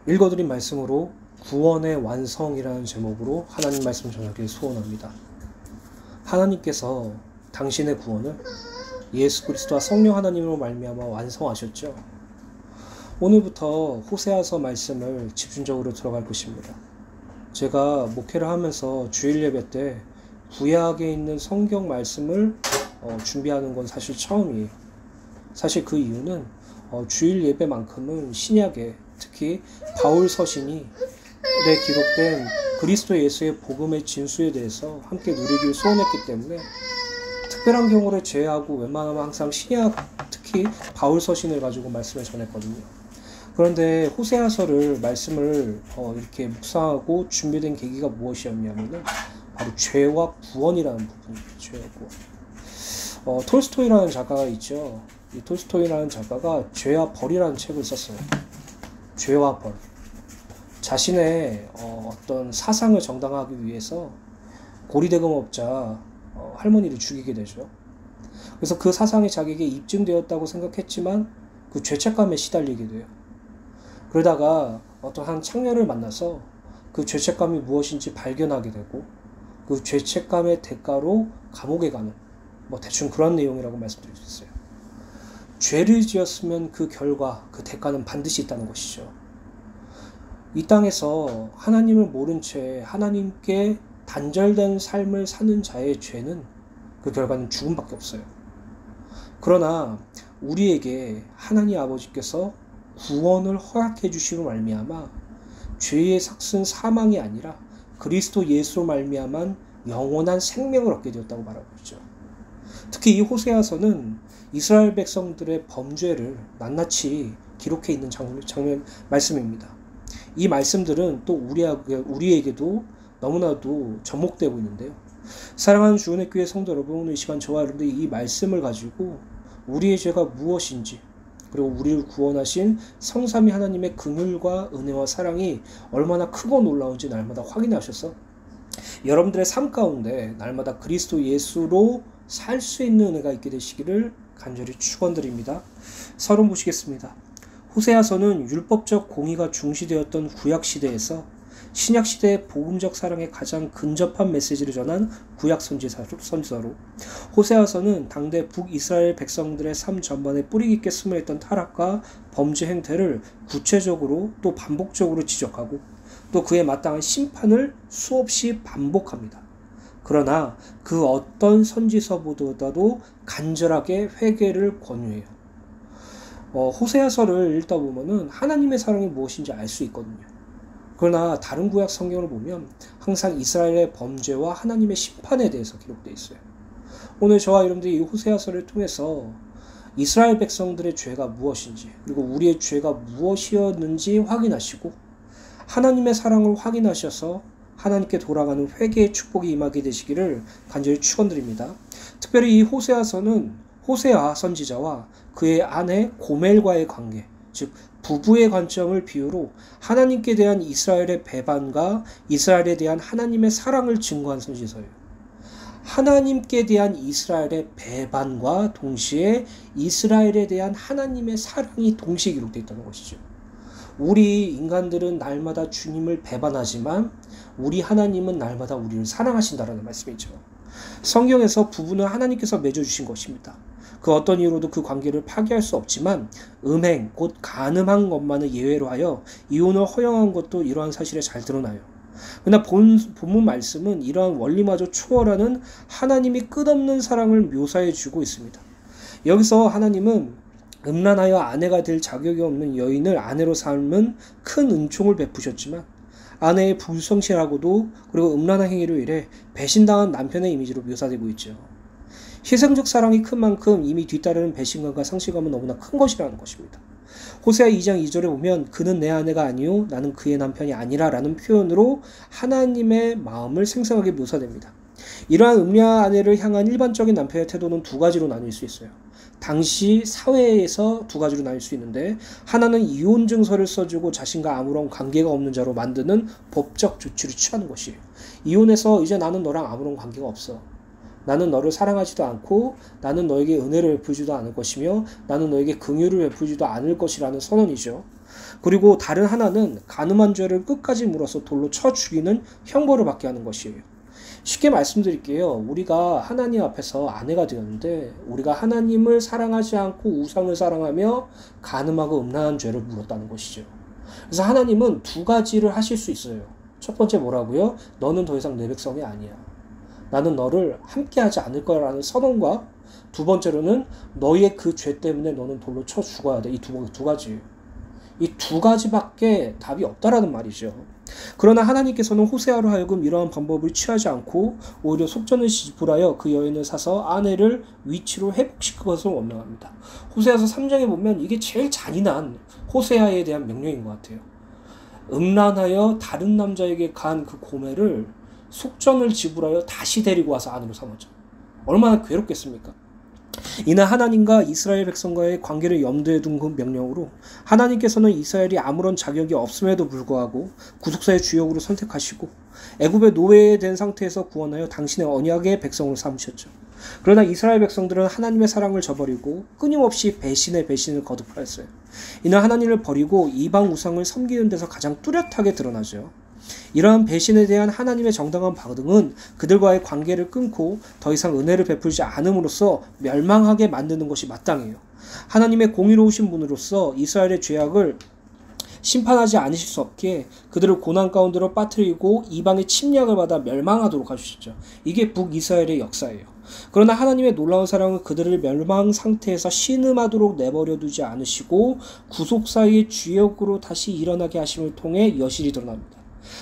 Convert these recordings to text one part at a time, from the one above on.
읽어드린 말씀으로 구원의 완성이라는 제목으로 하나님 말씀 전하기를 소원합니다. 하나님께서 당신의 구원을 예수 그리스도와 성령 하나님으로 말미암아 완성하셨죠. 오늘부터 호세아서 말씀을 집중적으로 들어갈 것입니다. 제가 목회를 하면서 주일 예배 때 구약에 있는 성경 말씀을 준비하는 건 사실 처음이에요. 사실 그 이유는 주일 예배만큼은 신약에 특히 바울 서신이 기록된 그리스도 예수의 복음의 진수에 대해서 함께 누리길 소원했기 때문에 특별한 경우를 제외하고 웬만하면 항상 신약 특히 바울 서신을 가지고 말씀을 전했거든요. 그런데 호세아서를 말씀을 이렇게 묵상하고 준비된 계기가 무엇이었냐면은 바로 죄와 구원이라는 부분입니다. 죄와 구원. 톨스토이라는 작가가 있죠. 이 톨스토이라는 작가가 죄와 벌이라는 책을 썼어요. 죄와 벌. 자신의 어떤 사상을 정당화하기 위해서 고리대금업자 할머니를 죽이게 되죠. 그래서 그 사상이 자기에게 입증되었다고 생각했지만 그 죄책감에 시달리게 돼요. 그러다가 어떤 한 청년을 만나서 그 죄책감이 무엇인지 발견하게 되고 그 죄책감의 대가로 감옥에 가는 대충 그런 내용이라고 말씀드릴 수 있어요. 죄를 지었으면 그 결과, 그 대가는 반드시 있다는 것이죠. 이 땅에서 하나님을 모른 채 하나님께 단절된 삶을 사는 자의 죄는 그 결과는 죽음밖에 없어요. 그러나 우리에게 하나님 아버지께서 구원을 허락해 주시로 말미암아 죄의 삭슨 사망이 아니라 그리스도 예수로 말미암아 영원한 생명을 얻게 되었다고 말하고 있죠. 특히 이 호세아서는 이스라엘 백성들의 범죄를 낱낱이 기록해 있는 장면 말씀입니다. 이 말씀들은 또 우리에게도 너무나도 접목되고 있는데요. 사랑하는 주은혜 교회 성도 여러분, 오늘 이 시간 저와 여러분들이 이 말씀을 가지고 우리의 죄가 무엇인지 그리고 우리를 구원하신 성삼위 하나님의 긍휼과 은혜와 사랑이 얼마나 크고 놀라운지 날마다 확인하셔서 여러분들의 삶 가운데 날마다 그리스도 예수로 살 수 있는 은혜가 있게 되시기를 간절히 축원드립니다. 서론 보시겠습니다. 호세아서는 율법적 공의가 중시되었던 구약시대에서 신약시대의 복음적 사랑에 가장 근접한 메시지를 전한 구약 선지서로 호세아서는 당대 북이스라엘 백성들의 삶 전반에 뿌리 깊게 숨어있던 타락과 범죄 행태를 구체적으로 또 반복적으로 지적하고 또 그에 마땅한 심판을 수없이 반복합니다. 그러나 그 어떤 선지서보다도 간절하게 회개를 권유해요. 호세아서를 읽다 보면은 하나님의 사랑이 무엇인지 알 수 있거든요. 그러나 다른 구약 성경을 보면 항상 이스라엘의 범죄와 하나님의 심판에 대해서 기록되어 있어요. 오늘 저와 여러분들이 이 호세아서를 통해서 이스라엘 백성들의 죄가 무엇인지 그리고 우리의 죄가 무엇이었는지 확인하시고 하나님의 사랑을 확인하셔서 하나님께 돌아가는 회개의 축복이 임하게 되시기를 간절히 축원드립니다. 특별히 이 호세아서는 호세아 선지자와 그의 아내 고멜과의 관계, 즉 부부의 관점을 비유로 하나님께 대한 이스라엘의 배반과 이스라엘에 대한 하나님의 사랑을 증거한 선지서예요. 하나님께 대한 이스라엘의 배반과 동시에 이스라엘에 대한 하나님의 사랑이 동시에 기록되어 있다는 것이죠. 우리 인간들은 날마다 주님을 배반하지만 우리 하나님은 날마다 우리를 사랑하신다라는 말씀이죠. 성경에서 부부는 하나님께서 맺어주신 것입니다. 그 어떤 이유로도 그 관계를 파기할 수 없지만 음행, 곧 간음한 것만을 예외로 하여 이혼을 허용한 것도 이러한 사실에 잘 드러나요. 그러나 본문 말씀은 이러한 원리마저 초월하는 하나님이 끝없는 사랑을 묘사해 주고 있습니다. 여기서 하나님은 음란하여 아내가 될 자격이 없는 여인을 아내로 삼은 큰 은총을 베푸셨지만 아내의 불성실하고도 그리고 음란한 행위로 인해 배신당한 남편의 이미지로 묘사되고 있죠. 희생적 사랑이 큰 만큼 이미 뒤따르는 배신감과 상실감은 너무나 큰 것이라는 것입니다. 호세아 2장 2절에 보면 그는 내 아내가 아니요 나는 그의 남편이 아니라 라는 표현으로 하나님의 마음을 생생하게 묘사됩니다. 이러한 음란 아내를 향한 일반적인 남편의 태도는 두 가지로 나뉠 수 있어요. 당시 사회에서 두 가지로 나뉠 수 있는데 하나는 이혼 증서를 써주고 자신과 아무런 관계가 없는 자로 만드는 법적 조치를 취하는 것이에요. 이혼해서 이제 나는 너랑 아무런 관계가 없어. 나는 너를 사랑하지도 않고 나는 너에게 은혜를 베풀지도 않을 것이며 나는 너에게 긍휼을 베풀지도 않을 것이라는 선언이죠. 그리고 다른 하나는 간음한 죄를 끝까지 물어서 돌로 쳐 죽이는 형벌을 받게 하는 것이에요. 쉽게 말씀드릴게요. 우리가 하나님 앞에서 아내가 되었는데 우리가 하나님을 사랑하지 않고 우상을 사랑하며 간음하고 음란한 죄를 물었다는 것이죠. 그래서 하나님은 두 가지를 하실 수 있어요. 첫 번째 뭐라고요? 너는 더 이상 내 백성이 아니야. 나는 너를 함께하지 않을 거라는 선언과 두 번째로는 너의 그 죄 때문에 너는 돌로 쳐 죽어야 돼. 이 두 가지. 이 두 가지밖에 답이 없다라는 말이죠. 그러나 하나님께서는 호세아로 하여금 이러한 방법을 취하지 않고 오히려 속전을 지불하여 그 여인을 사서 아내를 위치로 회복시킬 것을 원명합니다. 호세아서 3장에 보면 이게 제일 잔인한 호세아에 대한 명령인 것 같아요. 음란하여 다른 남자에게 간 그 고멜을 속전을 지불하여 다시 데리고 와서 아내로 삼았죠. 얼마나 괴롭겠습니까? 이는 하나님과 이스라엘 백성과의 관계를 염두에 둔 그 명령으로 하나님께서는 이스라엘이 아무런 자격이 없음에도 불구하고 구속사의 주역으로 선택하시고 애굽의 노예된 상태에서 구원하여 당신의 언약의 백성으로 삼으셨죠. 그러나 이스라엘 백성들은 하나님의 사랑을 저버리고 끊임없이 배신의 배신을 거듭하였어요. 이는 하나님을 버리고 이방 우상을 섬기는 데서 가장 뚜렷하게 드러나죠. 이러한 배신에 대한 하나님의 정당한 반응은 그들과의 관계를 끊고 더 이상 은혜를 베풀지 않음으로써 멸망하게 만드는 것이 마땅해요. 하나님의 공의로우신 분으로서 이스라엘의 죄악을 심판하지 않으실 수 없기에 그들을 고난 가운데로 빠뜨리고 이방의 침략을 받아 멸망하도록 하시죠. 이게 북이스라엘의 역사예요. 그러나 하나님의 놀라운 사랑은 그들을 멸망 상태에서 신음하도록 내버려 두지 않으시고 구속사의 주역으로 다시 일어나게 하심을 통해 여실히 드러납니다.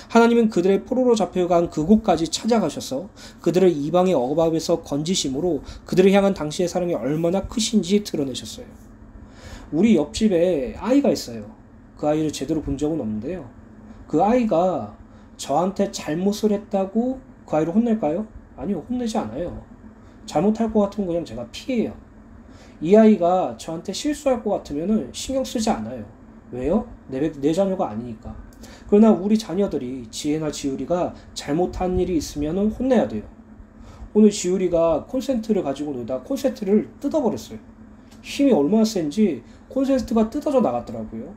하나님은 그들의 포로로 잡혀간 그곳까지 찾아가셔서 그들을 이방의 억압에서 건지심으로 그들을 향한 당신의 사랑이 얼마나 크신지 드러내셨어요. 우리 옆집에 아이가 있어요. 그 아이를 제대로 본 적은 없는데요. 그 아이가 저한테 잘못을 했다고 그 아이를 혼낼까요? 아니요, 혼내지 않아요. 잘못할 것 같으면 그냥 제가 피해요. 이 아이가 저한테 실수할 것 같으면 신경 쓰지 않아요. 왜요? 내 자녀가 아니니까. 그러나 우리 자녀들이 지혜나 지율이가 잘못한 일이 있으면 혼내야 돼요. 오늘 지율이가 콘센트를 가지고 놀다 콘센트를 뜯어버렸어요. 힘이 얼마나 센지 콘센트가 뜯어져 나갔더라고요.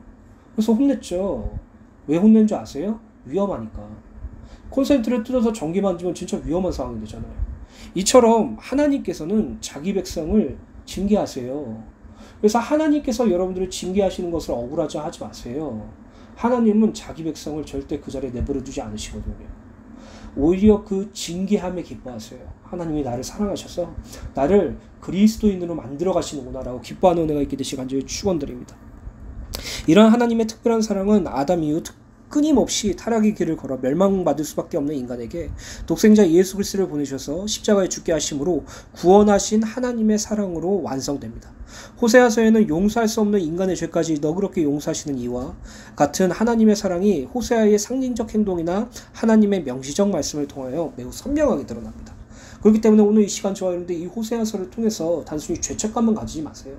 그래서 혼냈죠. 왜 혼낸 줄 아세요? 위험하니까. 콘센트를 뜯어서 전기 만지면 진짜 위험한 상황이 되잖아요. 이처럼 하나님께서는 자기 백성을 징계하세요. 그래서 하나님께서 여러분들을 징계하시는 것을 억울하지 하지 마세요. 하나님은 자기 백성을 절대 그 자리에 내버려 두지 않으시거든요. 오히려 그 징계함에 기뻐하세요. 하나님이 나를 사랑하셔서 나를 그리스도인으로 만들어 가시는구나 라고 기뻐하는 은혜가 있게 되시길 간절히 축원드립니다. 이러한 하나님의 특별한 사랑은 아담 이후 끊임없이 타락의 길을 걸어 멸망받을 수밖에 없는 인간에게 독생자 예수 그리스도를 보내셔서 십자가에 죽게 하심으로 구원하신 하나님의 사랑으로 완성됩니다. 호세아서에는 용서할 수 없는 인간의 죄까지 너그럽게 용서하시는 이와 같은 하나님의 사랑이 호세아의 상징적 행동이나 하나님의 명시적 말씀을 통하여 매우 선명하게 드러납니다. 그렇기 때문에 오늘 이 시간 저와 여러분들 이 호세아서를 통해서 단순히 죄책감만 가지지 마세요.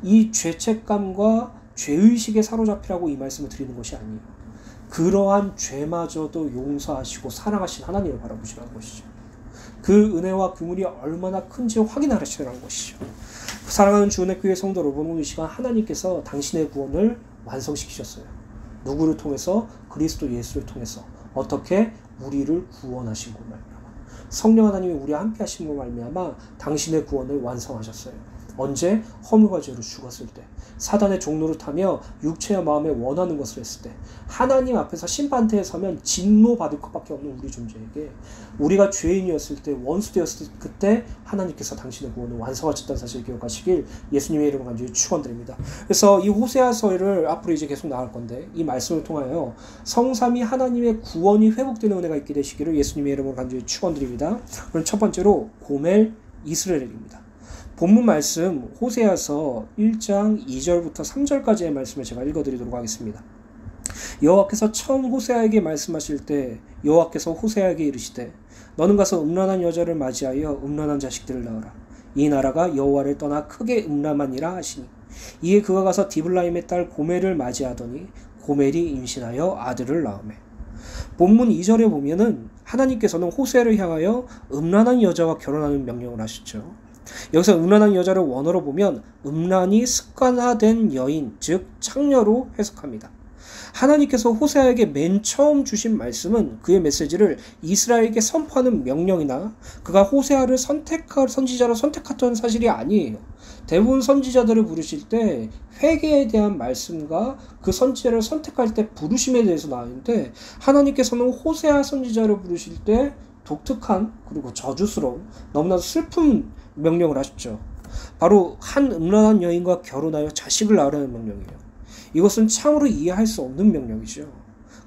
이 죄책감과 죄의식에 사로잡히라고 이 말씀을 드리는 것이 아니에요. 그러한 죄마저도 용서하시고 사랑하신 하나님을 바라보시라는 것이죠. 그 은혜와 그물이 얼마나 큰지 확인하시라는 것이죠. 사랑하는 주은혜 교회 성도 여러분, 오늘 이 시간 하나님께서 당신의 구원을 완성시키셨어요. 누구를 통해서? 그리스도 예수를 통해서. 어떻게? 우리를 구원하신 것 말미암아. 성령 하나님이 우리와 함께 하신 것 말미암아 당신의 구원을 완성하셨어요. 언제? 허물과 죄로 죽었을 때, 사단의 종로를 타며 육체와 마음에 원하는 것을 했을 때, 하나님 앞에서 심판대에 서면 진노받을 것밖에 없는 우리 존재에게 우리가 죄인이었을 때, 원수되었을 때, 그때 하나님께서 당신의 구원을 완성하셨다는 사실을 기억하시길 예수님의 이름으로 간절히 축원드립니다. 그래서 이 호세아서를 앞으로 이제 계속 나갈 건데 이 말씀을 통하여 성삼위 하나님의 구원이 회복되는 은혜가 있게 되시기를 예수님의 이름으로 간절히 축원드립니다. 그럼 첫 번째로 고멜 이스라엘입니다. 본문 말씀 호세아서 1장 2절부터 3절까지의 말씀을 제가 읽어드리도록 하겠습니다. 여호와께서 처음 호세아에게 말씀하실 때 여호와께서 호세아에게 이르시되 너는 가서 음란한 여자를 맞이하여 음란한 자식들을 낳으라. 이 나라가 여호와를 떠나 크게 음란하니라 하시니 이에 그가 가서 디블라임의 딸 고멜을 맞이하더니 고멜이 임신하여 아들을 낳으매. 본문 2절에 보면은 하나님께서는 호세아를 향하여 음란한 여자와 결혼하는 명령을 하셨죠. 여기서 음란한 여자를 원어로 보면 음란이 습관화된 여인, 즉 창녀로 해석합니다. 하나님께서 호세아에게 맨 처음 주신 말씀은 그의 메시지를 이스라엘에게 선포하는 명령이나 그가 호세아를 선지자로 선택했던 사실이 아니에요. 대부분 선지자들을 부르실 때 회개에 대한 말씀과 그 선지자를 선택할 때 부르심에 대해서 나오는데, 하나님께서는 호세아 선지자를 부르실 때 독특한 그리고 저주스러운 너무나도 슬픈 명령을 하셨죠. 바로 한 음란한 여인과 결혼하여 자식을 낳으라는 명령이에요. 이것은 참으로 이해할 수 없는 명령이죠.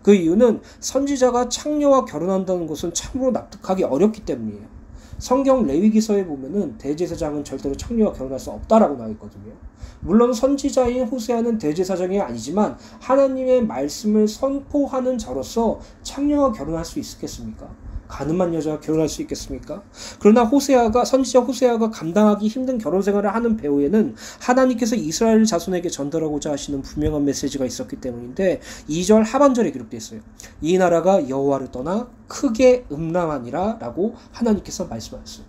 그 이유는 선지자가 창녀와 결혼한다는 것은 참으로 납득하기 어렵기 때문이에요. 성경 레위기서에 보면은 대제사장은 절대로 창녀와 결혼할 수 없다라고 나와 있거든요. 물론 선지자인 호세아는 대제사장이 아니지만 하나님의 말씀을 선포하는 자로서 창녀와 결혼할 수 있겠습니까? 가늠한 여자와 결혼할 수 있겠습니까? 그러나 선지자 호세아가 감당하기 힘든 결혼 생활을 하는 배후에는 하나님께서 이스라엘 자손에게 전달하고자 하시는 분명한 메시지가 있었기 때문인데, 2절 하반절에 기록되어 있어요. 이 나라가 여호와를 떠나 크게 음란하니라 라고 하나님께서 말씀하셨어요.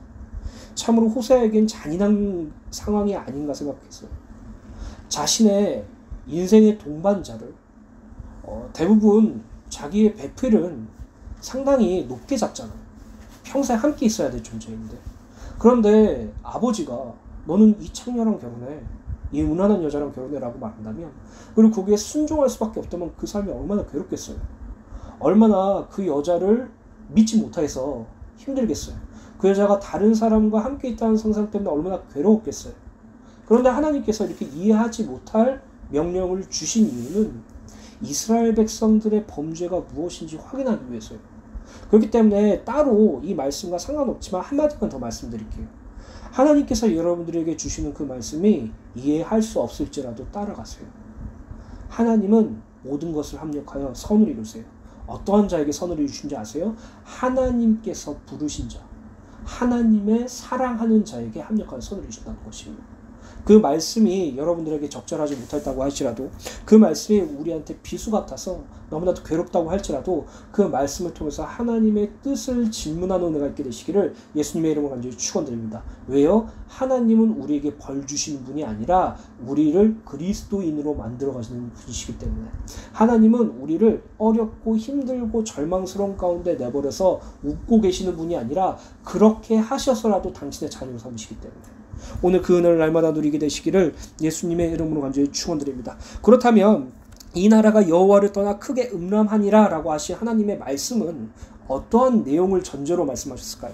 참으로 호세아에겐 잔인한 상황이 아닌가 생각했어요. 자신의 인생의 동반자를 대부분 자기의 배필은 상당히 높게 잡잖아요. 평생 함께 있어야 될 존재인데, 그런데 아버지가 너는 이 창녀랑 결혼해, 이 음란한 여자랑 결혼해 라고 말한다면, 그리고 거기에 순종할 수밖에 없다면 그 삶이 얼마나 괴롭겠어요. 얼마나 그 여자를 믿지 못해서 힘들겠어요. 그 여자가 다른 사람과 함께 있다는 상상 때문에 얼마나 괴로웠겠어요. 그런데 하나님께서 이렇게 이해하지 못할 명령을 주신 이유는 이스라엘 백성들의 범죄가 무엇인지 확인하기 위해서요. 그렇기 때문에 따로 이 말씀과 상관없지만 한마디만 더 말씀드릴게요. 하나님께서 여러분들에게 주시는 그 말씀이 이해할 수 없을지라도 따라가세요. 하나님은 모든 것을 합력하여 선을 이루세요. 어떠한 자에게 선을 이루신지 아세요? 하나님께서 부르신 자, 하나님의 사랑하는 자에게 합력하여 선을 이루신다는 것입니다. 그 말씀이 여러분들에게 적절하지 못했다고 할지라도, 그 말씀이 우리한테 비수 같아서 너무나도 괴롭다고 할지라도, 그 말씀을 통해서 하나님의 뜻을 질문하는 은혜가 있게 되시기를 예수님의 이름으로 간절히 축원드립니다. 왜요? 하나님은 우리에게 벌 주시는 분이 아니라 우리를 그리스도인으로 만들어 가시는 분이시기 때문에, 하나님은 우리를 어렵고 힘들고 절망스러운 가운데 내버려서 웃고 계시는 분이 아니라 그렇게 하셔서라도 당신의 자녀로 삼으시기 때문에 오늘 그 은혜를 날마다 누리게 되시기를 예수님의 이름으로 간절히 축원드립니다. 그렇다면 이 나라가 여호와를 떠나 크게 음란하니라 라고 하신 하나님의 말씀은 어떠한 내용을 전제로 말씀하셨을까요?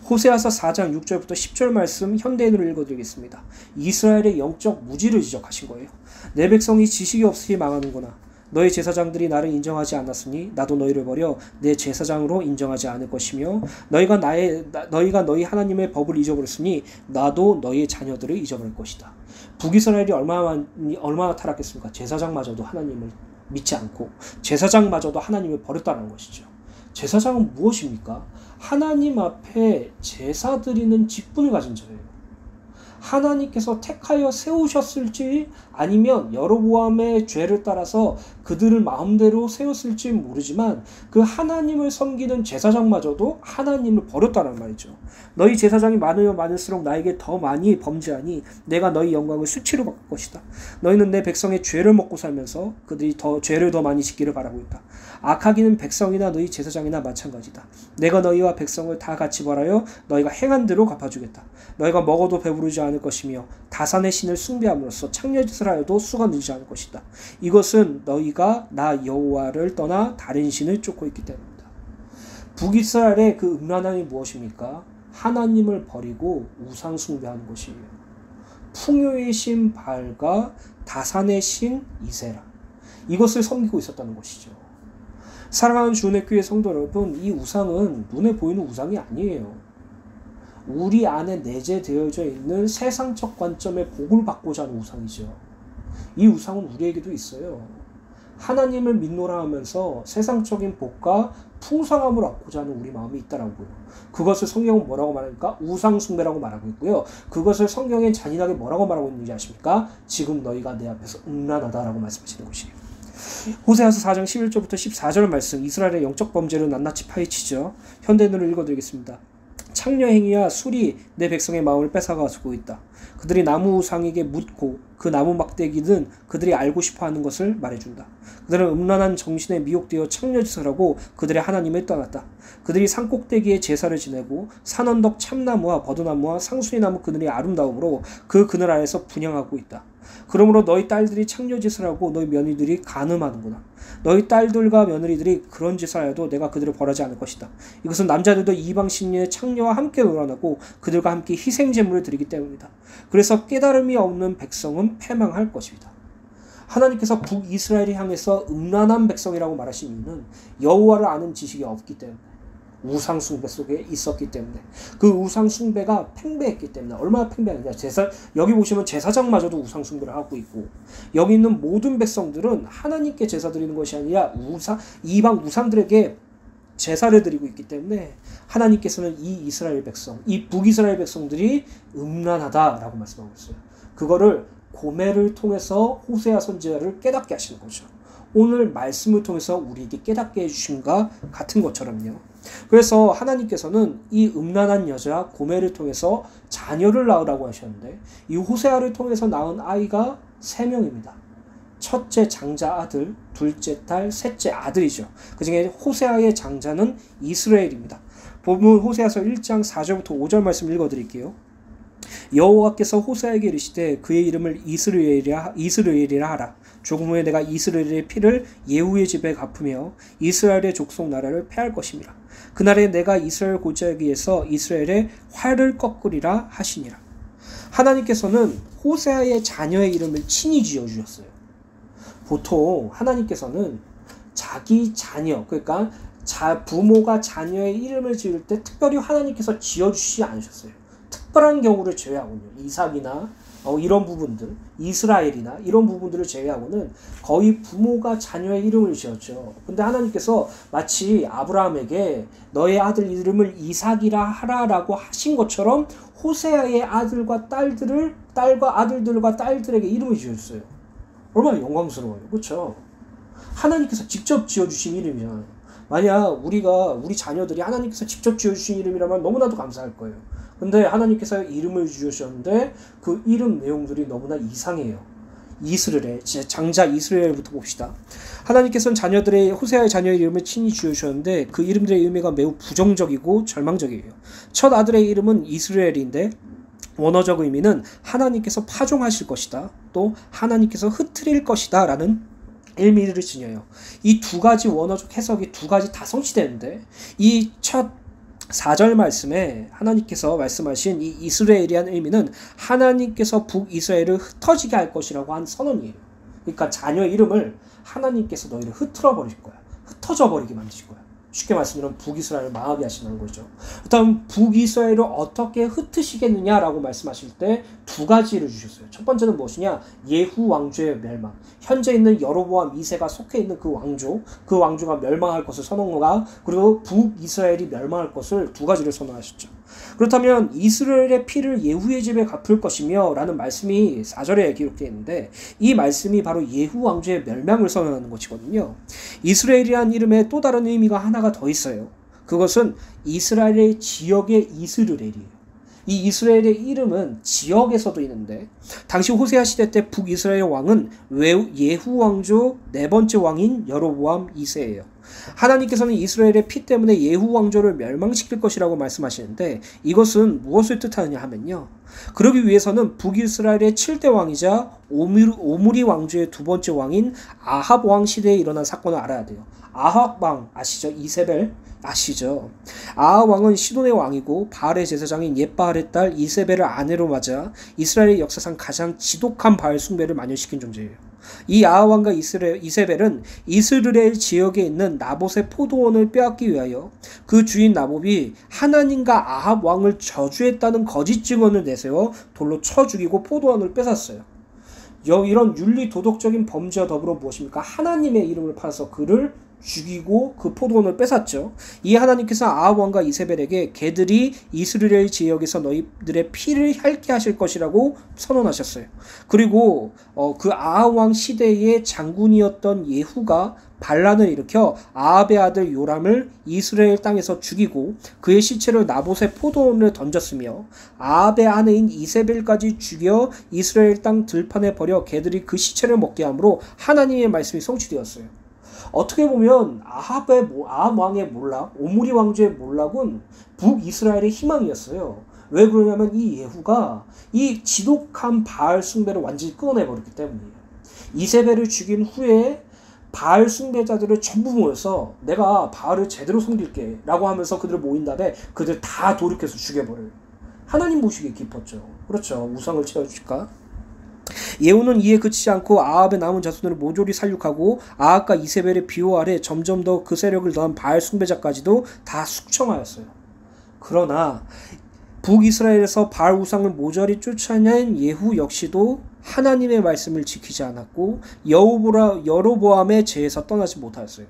호세아서 4장 6절부터 10절 말씀 현대인으로 읽어드리겠습니다. 이스라엘의 영적 무지를 지적하신 거예요. 내 백성이 지식이 없이 망하는구나. 너희 제사장들이 나를 인정하지 않았으니 나도 너희를 버려 내 제사장으로 인정하지 않을 것이며, 너희가 너희 하나님의 법을 잊어버렸으니 나도 너희 자녀들을 잊어버릴 것이다. 북이스라엘이 얼마나 타락했습니까? 제사장마저도 하나님을 믿지 않고 제사장마저도 하나님을 버렸다는 것이죠. 제사장은 무엇입니까? 하나님 앞에 제사 드리는 직분을 가진 자예요. 하나님께서 택하여 세우셨을지 아니면 여로보암의 죄를 따라서 그들을 마음대로 세웠을지 모르지만 그 하나님을 섬기는 제사장마저도 하나님을 버렸다는 말이죠. 너희 제사장이 많으면 많을수록 나에게 더 많이 범죄하니 내가 너희 영광을 수치로 바꿀 것이다. 너희는 내 백성의 죄를 먹고 살면서 그들이 죄를 더 많이 짓기를 바라고 있다. 악하기는 백성이나 너희 제사장이나 마찬가지다. 내가 너희와 백성을 다 같이 벌하여 너희가 행한 대로 갚아주겠다. 너희가 먹어도 배부르지 않을 것이며 다산의 신을 숭배함으로써 창녀짓을 하여도 수가 늘지 않을 것이다. 이것은 너희가 나 여호와를 떠나 다른 신을 쫓고 있기 때문이다. 북이스라엘의 그 음란함이 무엇입니까? 하나님을 버리고 우상 숭배하는 것이에요. 풍요의 신 바알과 다산의 신 이세라, 이것을 섬기고 있었다는 것이죠. 사랑하는 주은혜 교회 성도 여러분, 이 우상은 눈에 보이는 우상이 아니에요. 우리 안에 내재되어져 있는 세상적 관점의 복을 받고자 하는 우상이죠. 이 우상은 우리에게도 있어요. 하나님을 믿노라 하면서 세상적인 복과 풍성함을 얻고자 하는 우리 마음이 있다라고요. 그것을 성경은 뭐라고 말합니까? 우상숭배라고 말하고 있고요. 그것을 성경엔 잔인하게 뭐라고 말하고 있는지 아십니까? 지금 너희가 내 앞에서 음란하다라고 말씀하시는 것이에요. 호세아서 4장 11절부터 14절 말씀, 이스라엘의 영적 범죄를 낱낱이 파헤치죠. 현대인으로 읽어드리겠습니다. 창녀 행위와 술이 내 백성의 마음을 뺏어가지고 있다. 그들이 나무 우상에게 묻고 그 나무 막대기는 그들이 알고 싶어하는 것을 말해준다. 그들은 음란한 정신에 미혹되어 창녀짓을 하고 그들의 하나님을 떠났다. 그들이 산꼭대기에 제사를 지내고 산언덕 참나무와 버드나무와 상수리나무 그늘이 아름다움으로 그 그늘 아래서 분향하고 있다. 그러므로 너희 딸들이 창녀짓을 하고 너희 며느리들이 간음하는구나. 너희 딸들과 며느리들이 그런 짓을 하여도 내가 그들을 벌하지 않을 것이다. 이것은 남자들도 이방 신녀의 창녀와 함께 놀아나고 그들과 함께 희생제물을 드리기 때문이다. 그래서 깨달음이 없는 백성은 패망할 것이다. 하나님께서 북이스라엘을 향해서 음란한 백성이라고 말하신 이유는 여호와를 아는 지식이 없기 때문에, 우상 숭배 속에 있었기 때문에, 그 우상 숭배가 팽배했기 때문에. 얼마나 팽배하냐. 여기 보시면 제사장마저도 우상 숭배를 하고 있고, 여기 있는 모든 백성들은 하나님께 제사 드리는 것이 아니라 이방 우상들에게 제사를 드리고 있기 때문에 하나님께서는 이 이스라엘 백성, 이 북이스라엘 백성들이 음란하다라고 말씀하고 있어요. 그거를 고멜을 통해서 호세아 선지자를 깨닫게 하시는 거죠. 오늘 말씀을 통해서 우리에게 깨닫게 해주심과 같은 것처럼요. 그래서 하나님께서는 이 음란한 여자 고멜을 통해서 자녀를 낳으라고 하셨는데, 이 호세아를 통해서 낳은 아이가 3명입니다. 첫째 장자 아들, 둘째 딸, 셋째 아들이죠. 그 중에 호세아의 장자는 이스라엘입니다. 보면 호세아서 1장 4절부터 5절 말씀 읽어드릴게요. 여호와께서 호세아에게 이르시되 그의 이름을 이스라엘이라 하라. 조금 후에 내가 이스라엘의 피를 예후의 집에 갚으며 이스라엘의 족속 나라를 패할 것임이라. 그날에 내가 이스라엘 골짜기에서 이스라엘의 활을 꺾으리라 하시니라. 하나님께서는 호세아의 자녀의 이름을 친히 지어주셨어요. 보통 하나님께서는 자기 자녀, 그러니까 부모가 자녀의 이름을 지을 때 특별히 하나님께서 지어주시지 않으셨어요. 특별한 경우를 제외하고는, 이삭이나 이런 부분들, 이스라엘이나 이런 부분들을 제외하고는 거의 부모가 자녀의 이름을 지었죠. 근데 하나님께서 마치 아브라함에게 너의 아들 이름을 이삭이라 하라라고 하신 것처럼 호세아의 아들과 아들들과 딸들에게 이름을 지었어요. 얼마나 영광스러워요. 그렇죠? 하나님께서 직접 지어주신 이름이잖아요. 만약 우리 자녀들이 하나님께서 직접 지어주신 이름이라면 너무나도 감사할 거예요. 근데 하나님께서 이름을 지으셨는데 그 이름 내용들이 너무나 이상해요. 장자 이스라엘부터 봅시다. 하나님께서는 호세아의 자녀의 이름을 친히 지으셨는데 그 이름들의 의미가 매우 부정적이고 절망적이에요. 첫 아들의 이름은 이스라엘인데 원어적 의미는 하나님께서 파종하실 것이다, 또 하나님께서 흩트릴 것이다 라는 의미를 지녀요. 이 두 가지 원어적 해석이 두 가지 다 성취되는데, 이 첫 4절 말씀에 하나님께서 말씀하신 이 이스라엘이라는 의미는 하나님께서 북이스라엘을 흩어지게 할 것이라고 한 선언이에요. 그러니까 자녀 이름을 하나님께서 너희를 흩어져 버릴 거야. 흩어져 버리게 만드실 거야. 쉽게 말씀드리면 북이스라엘을 망하게 하시는 거죠. 그렇다면 북이스라엘을 어떻게 흩으시겠느냐라고 말씀하실 때 두 가지를 주셨어요. 첫 번째는 무엇이냐? 예후 왕조의 멸망. 현재 있는 여로보암 2세가 속해 있는 그 왕조가 멸망할 것을 선언하고, 그리고 북이스라엘이 멸망할 것을 두 가지를 선언하셨죠. 그렇다면 이스라엘의 피를 예후의 집에 갚을 것이며 라는 말씀이 4절에 기록되어 있는데, 이 말씀이 바로 예후 왕조의 멸망을 선언하는 것이거든요. 이스라엘이라는 이름에 또 다른 의미가 하나가 더 있어요. 그것은 이스라엘의 지역의 이스르엘이에요. 이 이스라엘의 이름은 지역에서도 있는데, 당시 호세아 시대 때 북이스라엘 왕은 예후 왕조 네 번째 왕인 여로보암 2세예요. 하나님께서는 이스라엘의 피 때문에 예후 왕조를 멸망시킬 것이라고 말씀하시는데, 이것은 무엇을 뜻하느냐 하면요, 그러기 위해서는 북이스라엘의 7대 왕이자 오므리 왕조의 두 번째 왕인 아합 왕 시대에 일어난 사건을 알아야 돼요. 아합 왕 아시죠? 이세벨 아시죠? 아합 왕은 시돈의 왕이고 바알의 제사장인 옙바알의 딸 이세벨을 아내로 맞아 이스라엘의 역사상 가장 지독한 바알 숭배를 만연시킨 존재예요. 이 아합 왕과 이세벨은 이스라엘 지역에 있는 나봇의 포도원을 빼앗기 위하여 그 주인 나봇이 하나님과 아합 왕을 저주했다는 거짓 증언을 내세워 돌로 쳐 죽이고 포도원을 뺏었어요. 이런 윤리 도덕적인 범죄와 더불어 무엇입니까? 하나님의 이름을 팔아서 그를 죽이고 그 포도원을 뺏었죠. 이 하나님께서 아합 왕과 이세벨에게 걔들이 이스라엘 지역에서 너희들의 피를 핥게 하실 것이라고 선언하셨어요. 그리고 그 아합 왕 시대의 장군이었던 예후가 반란을 일으켜 아합의 아들 요람을 이스라엘 땅에서 죽이고 그의 시체를 나봇의 포도원에 던졌으며 아합의 아내인 이세벨까지 죽여 이스라엘 땅 들판에 버려 개들이 그 시체를 먹게 하므로 하나님의 말씀이 성취되었어요. 어떻게 보면 아합 왕의 몰락, 오므리 왕조의 몰락은 북이스라엘의 희망이었어요. 왜 그러냐면 이 예후가 이 지독한 바알 숭배를 완전히 끊어내버렸기 때문이에요. 이세벨을 죽인 후에 바알 숭배자들을 전부 모여서 내가 바알을 제대로 섬길게 라고 하면서 그들을 모인 다음에 그들 다 돌이켜서 죽여버려요. 하나님 보시기에 기뻤죠. 그렇죠. 우상을 채워줄까? 예후는 이에 그치지 않고 아합의 남은 자손을 모조리 살육하고 아합과 이세벨의 비호 아래 점점 더 그 세력을 더한 바알 숭배자까지도 다 숙청하였어요. 그러나 북이스라엘에서 바알 우상을 모조리 쫓아낸 예후 역시도 하나님의 말씀을 지키지 않았고 여로보암의 죄에서 떠나지 못하였어요.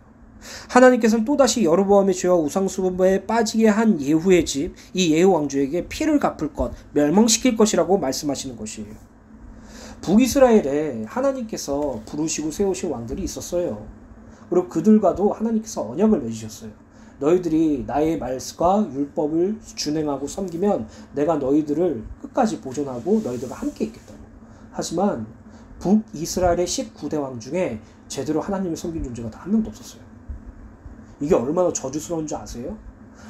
하나님께서는 또다시 여로보암의 죄와 우상숭배에 빠지게 한 예후의 집, 이 예후 왕조에게 피를 갚을 것, 멸망시킬 것이라고 말씀하시는 것이에요. 북이스라엘에 하나님께서 부르시고 세우신 왕들이 있었어요. 그리고 그들과도 하나님께서 언약을 맺으셨어요. 너희들이 나의 말씀과 율법을 준행하고 섬기면 내가 너희들을 끝까지 보존하고 너희들과 함께 있겠다고. 하지만 북이스라엘의 19대 왕 중에 제대로 하나님을 섬긴 존재가 단 한 명도 없었어요. 이게 얼마나 저주스러운 줄 아세요?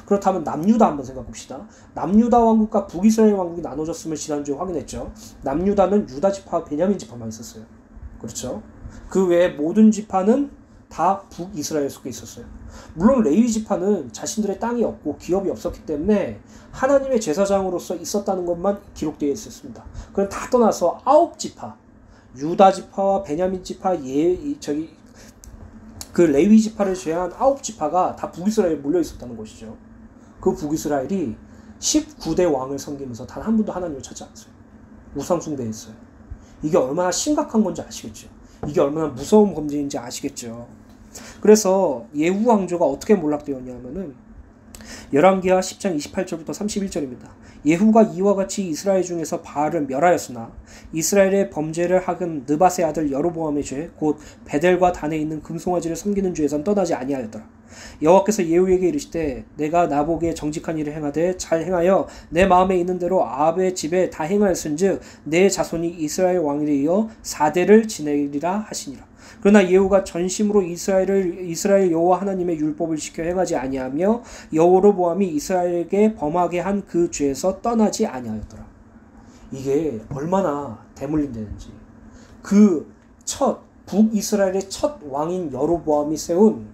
그렇다면 남유다 한번 생각해봅시다. 남유다 왕국과 북이스라엘 왕국이 나눠졌음을 지난주에 확인했죠. 남유다는 유다 지파와 베냐민 지파만 있었어요. 그렇죠? 그 외에 모든 지파는 다 북이스라엘 속에 있었어요. 물론 레위 지파는 자신들의 땅이 없고 기업이 없었기 때문에 하나님의 제사장으로서 있었다는 것만 기록되어 있었습니다. 그럼 다 떠나서 9지파, 유다 지파와 베냐민 지파, 그 레위 지파를 제외한 9지파가 다 북이스라엘에 몰려 있었다는 것이죠. 그 북이스라엘이 19대 왕을 섬기면서 단 한 번도 하나님을 찾지 않았어요. 우상 숭배했어요. 이게 얼마나 심각한 건지 아시겠죠? 이게 얼마나 무서운 범죄인지 아시겠죠? 그래서 예후 왕조가 어떻게 몰락되었냐면은 열왕기하 10장 28절부터 31절입니다. 예후가 이와 같이 이스라엘 중에서 바알을 멸하였으나 이스라엘의 범죄를 하은 느밧의 아들 여로보암의 죄 곧 베델과 단에 있는 금송아지를 섬기는 죄에선 떠나지 아니하였더라. 여호와께서 예후에게 이르시되 내가 나보기에 정직한 일을 행하되 잘 행하여 내 마음에 있는 대로 아합의 집에 다 행하였은즉 내 자손이 이스라엘 왕위에 이어 4대를 지내리라 하시니라. 그러나 예후가 전심으로 이스라엘 여호와 하나님의 율법을 지켜 행하지 아니하며 여로보암이 이스라엘에게 범하게 한 그 죄에서 떠나지 아니하였더라. 이게 얼마나 대물림되는지. 그 북이스라엘의 첫 왕인 여로보암이 세운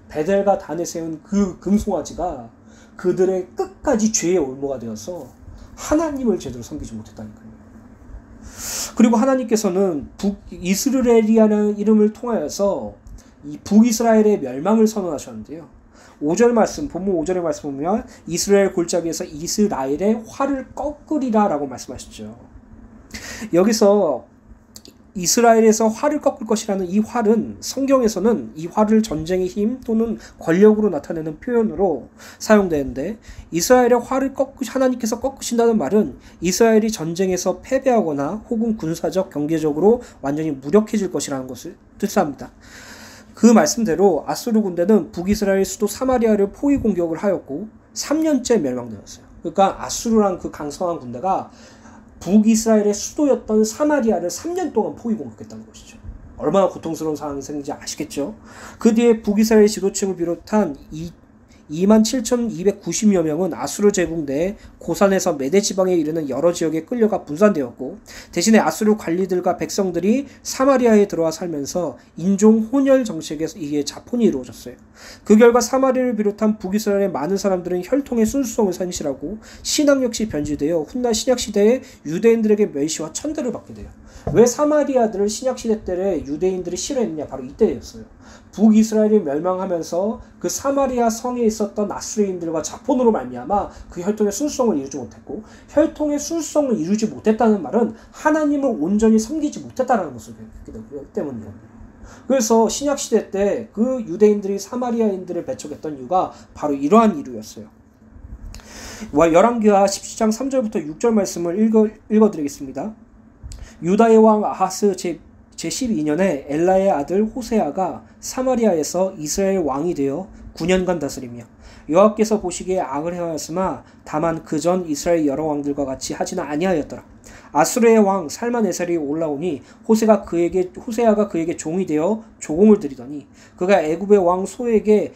베델과 단에 세운 그 금송아지가 그들의 끝까지 죄의 올무가 되어서 하나님을 제대로 섬기지 못했다니까요. 그리고 하나님께서는 북이스라엘이라는 이름을 통하여서 이 북이스라엘의 멸망을 선언하셨는데요. 5절 말씀, 본문 5절의 말씀 보면 이스라엘 골짜기에서 이스라엘의 활을 꺾으리라 라고 말씀하셨죠. 여기서 이스라엘에서 활을 꺾을 것이라는 이 활은 성경에서는 이 활을 전쟁의 힘 또는 권력으로 나타내는 표현으로 사용되는데 이스라엘의 활을 하나님께서 꺾으신다는 말은 이스라엘이 전쟁에서 패배하거나 혹은 군사적 경제적으로 완전히 무력해질 것이라는 것을 뜻합니다. 그 말씀대로 아수르 군대는 북이스라엘 수도 사마리아를 포위 공격을 하였고 3년째 멸망되었어요. 그러니까 아수르란 그 강성한 군대가 북이스라엘의 수도였던 사마리아를 3년 동안 포위 공격했다는 것이죠. 얼마나 고통스러운 상황이 생긴지 아시겠죠? 그 뒤에 북이스라엘 지도층을 비롯한 27,290여 명은 아수르 제국 내 고산에서 메대 지방에 이르는 여러 지역에 끌려가 분산되었고 대신에 아수르 관리들과 백성들이 사마리아에 들어와 살면서 인종 혼혈 정책에 이게 자폰이 이루어졌어요. 그 결과 사마리아를 비롯한 북이스라엘의 많은 사람들은 혈통의 순수성을 상실하고 신앙 역시 변질되어 훗날 신약시대에 유대인들에게 멸시와 천대를 받게 돼요. 왜 사마리아들을 신약시대 때 유대인들이 싫어했느냐? 바로 이때였어요. 북이스라엘이 멸망하면서 그 사마리아 성에 있었던 아수르인들과 자폰으로 말미암아 그 혈통의 순수성을 이루지 못했고 혈통의 순수성을 이루지 못했다는 말은 하나님을 온전히 섬기지 못했다는 것을 배웠기 때문이에요. 그래서 신약시대 때 그 유대인들이 사마리아인들을 배척했던 이유가 바로 이러한 이유였어요. 열왕기하 17장 3절부터 6절 말씀을 읽어드리겠습니다. 유다의 왕 아하스 제12년에 엘라의 아들 호세아가 사마리아에서 이스라엘 왕이 되어 9년간 다스리며 여호와께서 보시기에 악을 행하였으나 다만 그전 이스라엘 여러 왕들과 같이 하지는 아니하였더라. 아수르의 왕 살만에셀이 올라오니 호세아가 그에게 종이 되어 조공을 드리더니 그가 애굽의 왕 소에게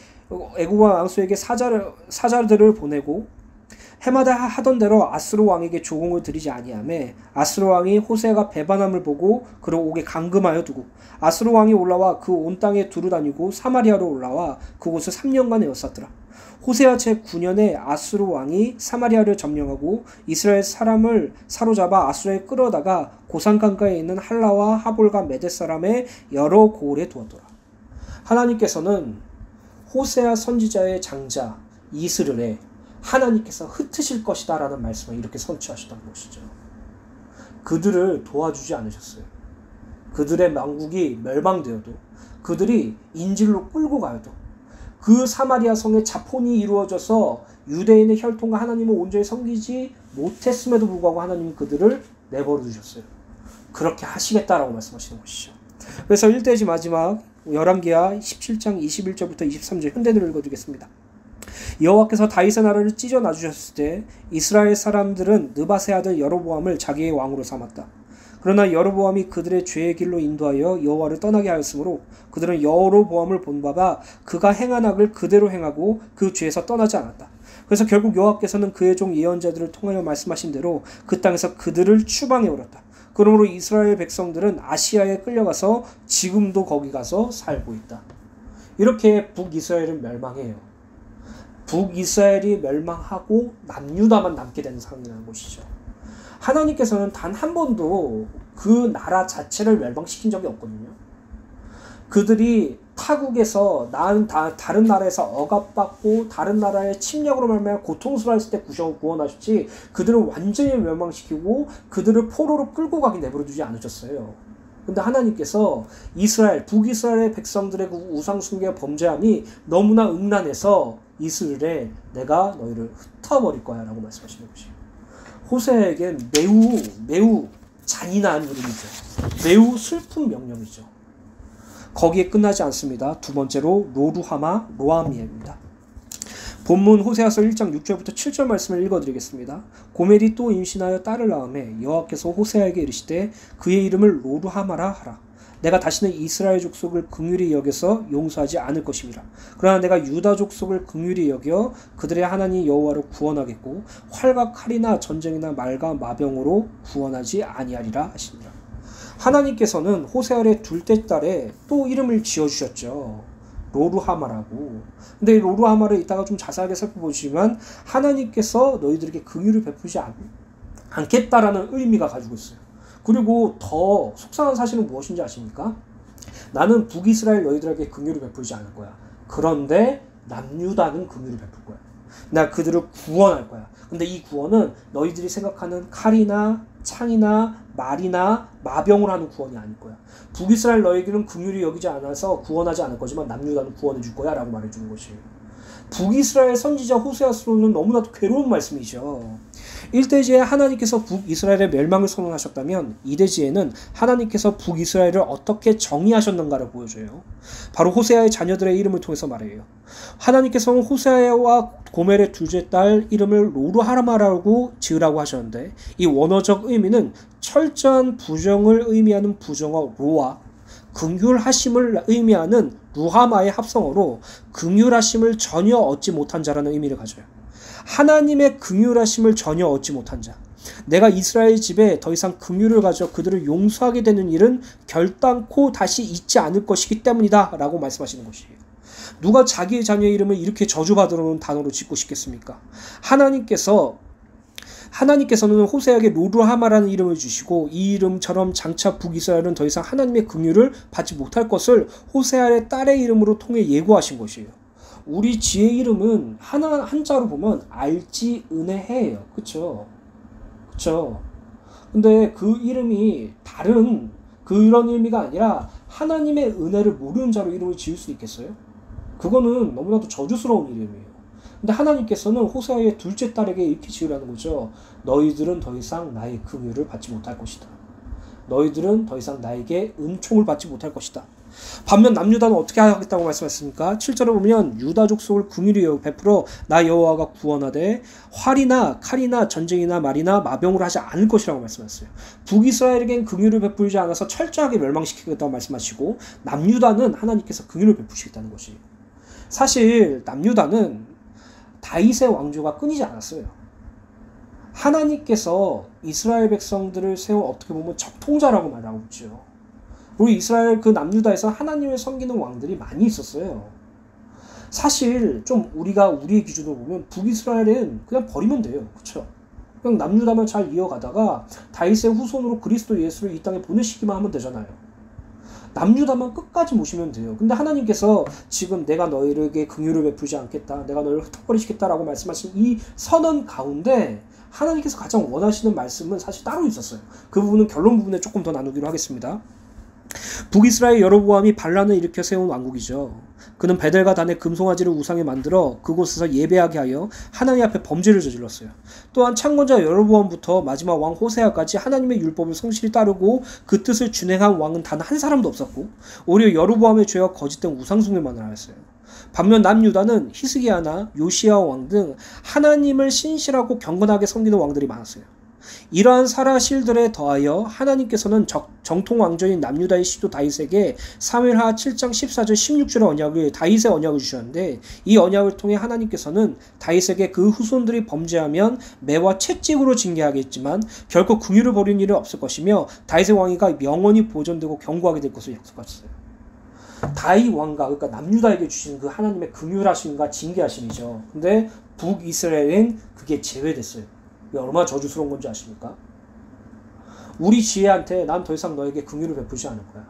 사자들을 보내고 해마다 하던 대로 아수르 왕에게 조공을 드리지 아니하매 아수르 왕이 호세아가 배반함을 보고 그를 옥에 감금하여 두고 아수르 왕이 올라와 그 온 땅에 두루 다니고 사마리아로 올라와 그곳을 3년간 에워쌌더라. 호세아 제9년에 아수르 왕이 사마리아를 점령하고 이스라엘 사람을 사로잡아 아수르에 끌어다가 고산 강가에 있는 할라와 하볼과 메대 사람의 여러 고을에 두었더라. 하나님께서는 호세아 선지자의 장자 이스를에 하나님께서 흩으실 것이다 라는 말씀을 이렇게 선취하셨던 것이죠. 그들을 도와주지 않으셨어요. 그들의 왕국이 멸망되어도 그들이 인질로 끌고 가여도 그 사마리아 성에 자폰이 이루어져서 유대인의 혈통과 하나님을 온전히 섬기지 못했음에도 불구하고 하나님은 그들을 내버려 두셨어요. 그렇게 하시겠다라고 말씀하시는 것이죠. 그래서 1대지 마지막 열왕기하 17장 21절부터 23절 현대를 읽어드리겠습니다. 여호와께서 다윗의 나라를 찢어 놔주셨을 때 이스라엘 사람들은 느밧의 아들 여로보암을 자기의 왕으로 삼았다. 그러나 여로보암이 그들의 죄의 길로 인도하여 여호와를 떠나게 하였으므로 그들은 여로보암을 본받아 그가 행한 악을 그대로 행하고 그 죄에서 떠나지 않았다. 그래서 결국 여호와께서는 그의 종 예언자들을 통하여 말씀하신 대로 그 땅에서 그들을 추방해 오렸다. 그러므로 이스라엘 백성들은 아시아에 끌려가서 지금도 거기 가서 살고 있다. 이렇게 북이스라엘은 멸망해요. 북이스라엘이 멸망하고 남유다만 남게 되는 상황이라는 것이죠. 하나님께서는 단 한 번도 그 나라 자체를 멸망시킨 적이 없거든요. 그들이 타국에서 다른 나라에서 억압받고 다른 나라의 침략으로 말미암아 고통스러웠을 때 구원하셨지 그들을 완전히 멸망시키고 그들을 포로로 끌고 가게 내버려두지 않으셨어요. 근데 하나님께서 북이스라엘의 백성들의 그 우상숭배와 범죄함이 너무나 음란해서 이스라엘에 내가 너희를 흩어버릴 거야 라고 말씀하시는 것이에요. 호세아에게 매우 잔인한 이름이죠. 매우 슬픈 명령이죠. 거기에 끝나지 않습니다. 두 번째로 로루하마입니다. 본문 호세아서 1장 6절부터 7절 말씀을 읽어드리겠습니다. 고멜이 또 임신하여 딸을 낳음에 여호와께서 호세아에게 이르시되 그의 이름을 로루하마라 하라. 내가 다시는 이스라엘 족속을 긍휼히 여겨서 용서하지 않을 것임이라. 그러나 내가 유다 족속을 긍휼히 여겨 그들의 하나님 여호와로 구원하겠고 활과 칼이나 전쟁이나 말과 마병으로 구원하지 아니하리라 하시니라. 하나님께서는 호세아의 둘째 딸에 또 이름을 지어주셨죠. 로루하마라고. 근데 이 로루하마를 이따가 좀 자세하게 살펴보시면 하나님께서 너희들에게 긍휼을 베푸지 않겠다라는 의미가 가지고 있어요. 그리고 더 속상한 사실은 무엇인지 아십니까? 나는 북이스라엘 너희들에게 긍휼을 베풀지 않을 거야. 그런데 남유다는 긍휼을 베풀 거야. 나 그들을 구원할 거야. 근데 이 구원은 너희들이 생각하는 칼이나 창이나 말이나 마병으로 하는 구원이 아닐 거야. 북이스라엘 너희에게는 긍휼히 여기지 않아서 구원하지 않을 거지만 남유다는 구원해 줄 거야 라고 말해주는 것이에요. 북이스라엘 선지자 호세아서는 너무나도 괴로운 말씀이죠. 1대지에 하나님께서 북이스라엘의 멸망을 선언하셨다면 2대지에는 하나님께서 북이스라엘을 어떻게 정의하셨는가를 보여줘요. 바로 호세아의 자녀들의 이름을 통해서 말해요. 하나님께서는 호세아와 고멜의 둘째 딸 이름을 로루하마라고 지으라고 하셨는데 이 원어적 의미는 철저한 부정을 의미하는 부정어 로와 긍휼하심을 의미하는 루하마의 합성어로 긍휼하심을 전혀 얻지 못한 자라는 의미를 가져요. 하나님의 긍휼하심을 전혀 얻지 못한 자. 내가 이스라엘 집에 더 이상 긍휼을 가져 그들을 용서하게 되는 일은 결단코 다시 있지 않을 것이기 때문이다 라고 말씀하시는 것이에요. 누가 자기의 자녀의 이름을 이렇게 저주받으러 놓은 단어로 짓고 싶겠습니까? 하나님께서는 호세아에게 로루하마라는 이름을 주시고 이 이름처럼 장차 북이스라엘은 더 이상 하나님의 긍휼을 받지 못할 것을 호세아의 딸의 이름으로 통해 예고하신 것이에요. 우리 지의 이름은 한자로 보면 알지 은혜해예요. 그쵸? 근데 그 이름이 다른 그런 의미가 아니라 하나님의 은혜를 모르는 자로 이름을 지을 수 있겠어요? 그거는 너무나도 저주스러운 이름이에요. 근데 하나님께서는 호세아의 둘째 딸에게 이렇게 지으라는 거죠. 너희들은 더 이상 나의 긍휼을 받지 못할 것이다. 너희들은 더 이상 나에게 은총을 받지 못할 것이다. 반면 남유다는 어떻게 하겠다고 말씀하셨습니까? 7절에 보면 유다 족속을 긍휼히 베풀어 나 여호와가 구원하되 활이나 칼이나 전쟁이나 말이나 마병으로 하지 않을 것이라고 말씀하셨어요. 북이스라엘에겐 긍휼을 베풀지 않아서 철저하게 멸망시키겠다고 말씀하시고 남유다는 하나님께서 긍휼을 베푸시겠다는 것이. 사실 남유다는 다윗의 왕조가 끊이지 않았어요. 하나님께서 이스라엘 백성들을 세워 어떻게 보면 적통자라고 말하고 있죠. 우리 이스라엘 그 남유다에서 하나님을 섬기는 왕들이 많이 있었어요. 사실 좀 우리가 우리의 기준으로 보면 북이스라엘은 그냥 버리면 돼요. 그렇죠? 그냥 남유다만 잘 이어가다가 다윗의 후손으로 그리스도 예수를 이 땅에 보내시기만 하면 되잖아요. 남유다만 끝까지 모시면 돼요. 근데 하나님께서 지금 내가 너희에게 긍휼을 베풀지 않겠다, 내가 너희를 흩어버리시겠다라고 말씀하신 이 선언 가운데 하나님께서 가장 원하시는 말씀은 사실 따로 있었어요. 그 부분은 결론 부분에 조금 더 나누기로 하겠습니다. 북이스라엘 여로보암이 반란을 일으켜 세운 왕국이죠. 그는 베델과 단의 금송아지를 우상에 만들어 그곳에서 예배하게 하여 하나님 앞에 범죄를 저질렀어요. 또한 창건자 여로보암부터 마지막 왕 호세아까지 하나님의 율법을 성실히 따르고 그 뜻을 준행한 왕은 단 한 사람도 없었고 오히려 여로보암의 죄와 거짓된 우상숭배만을 하였어요. 반면 남유다는 히스기야나 요시야 왕 등 하나님을 신실하고 경건하게 섬기는 왕들이 많았어요. 이러한 사라실들에 더하여 하나님께서는 정통 왕조인 남유다의 시도 다윗에게 사무엘하 7장 14절 16절의 언약을 다윗의 언약을 주셨는데 이 언약을 통해 하나님께서는 다윗에게 그 후손들이 범죄하면 매와 채찍으로 징계하겠지만 결코 긍휼을 버리는 일은 없을 것이며 다윗의 왕위가 영원히 보존되고 견고하게 될 것을 약속하셨어요. 다윗 왕가 그러니까 남유다에게 주신 그 하나님의 긍휼하심과 징계하심이죠. 근데 북이스라엘은 그게 제외됐어요. 얼마나 저주스러운 건지 아십니까? 우리 지혜한테 난 더 이상 너에게 긍휼을 베푸지 않을 거야.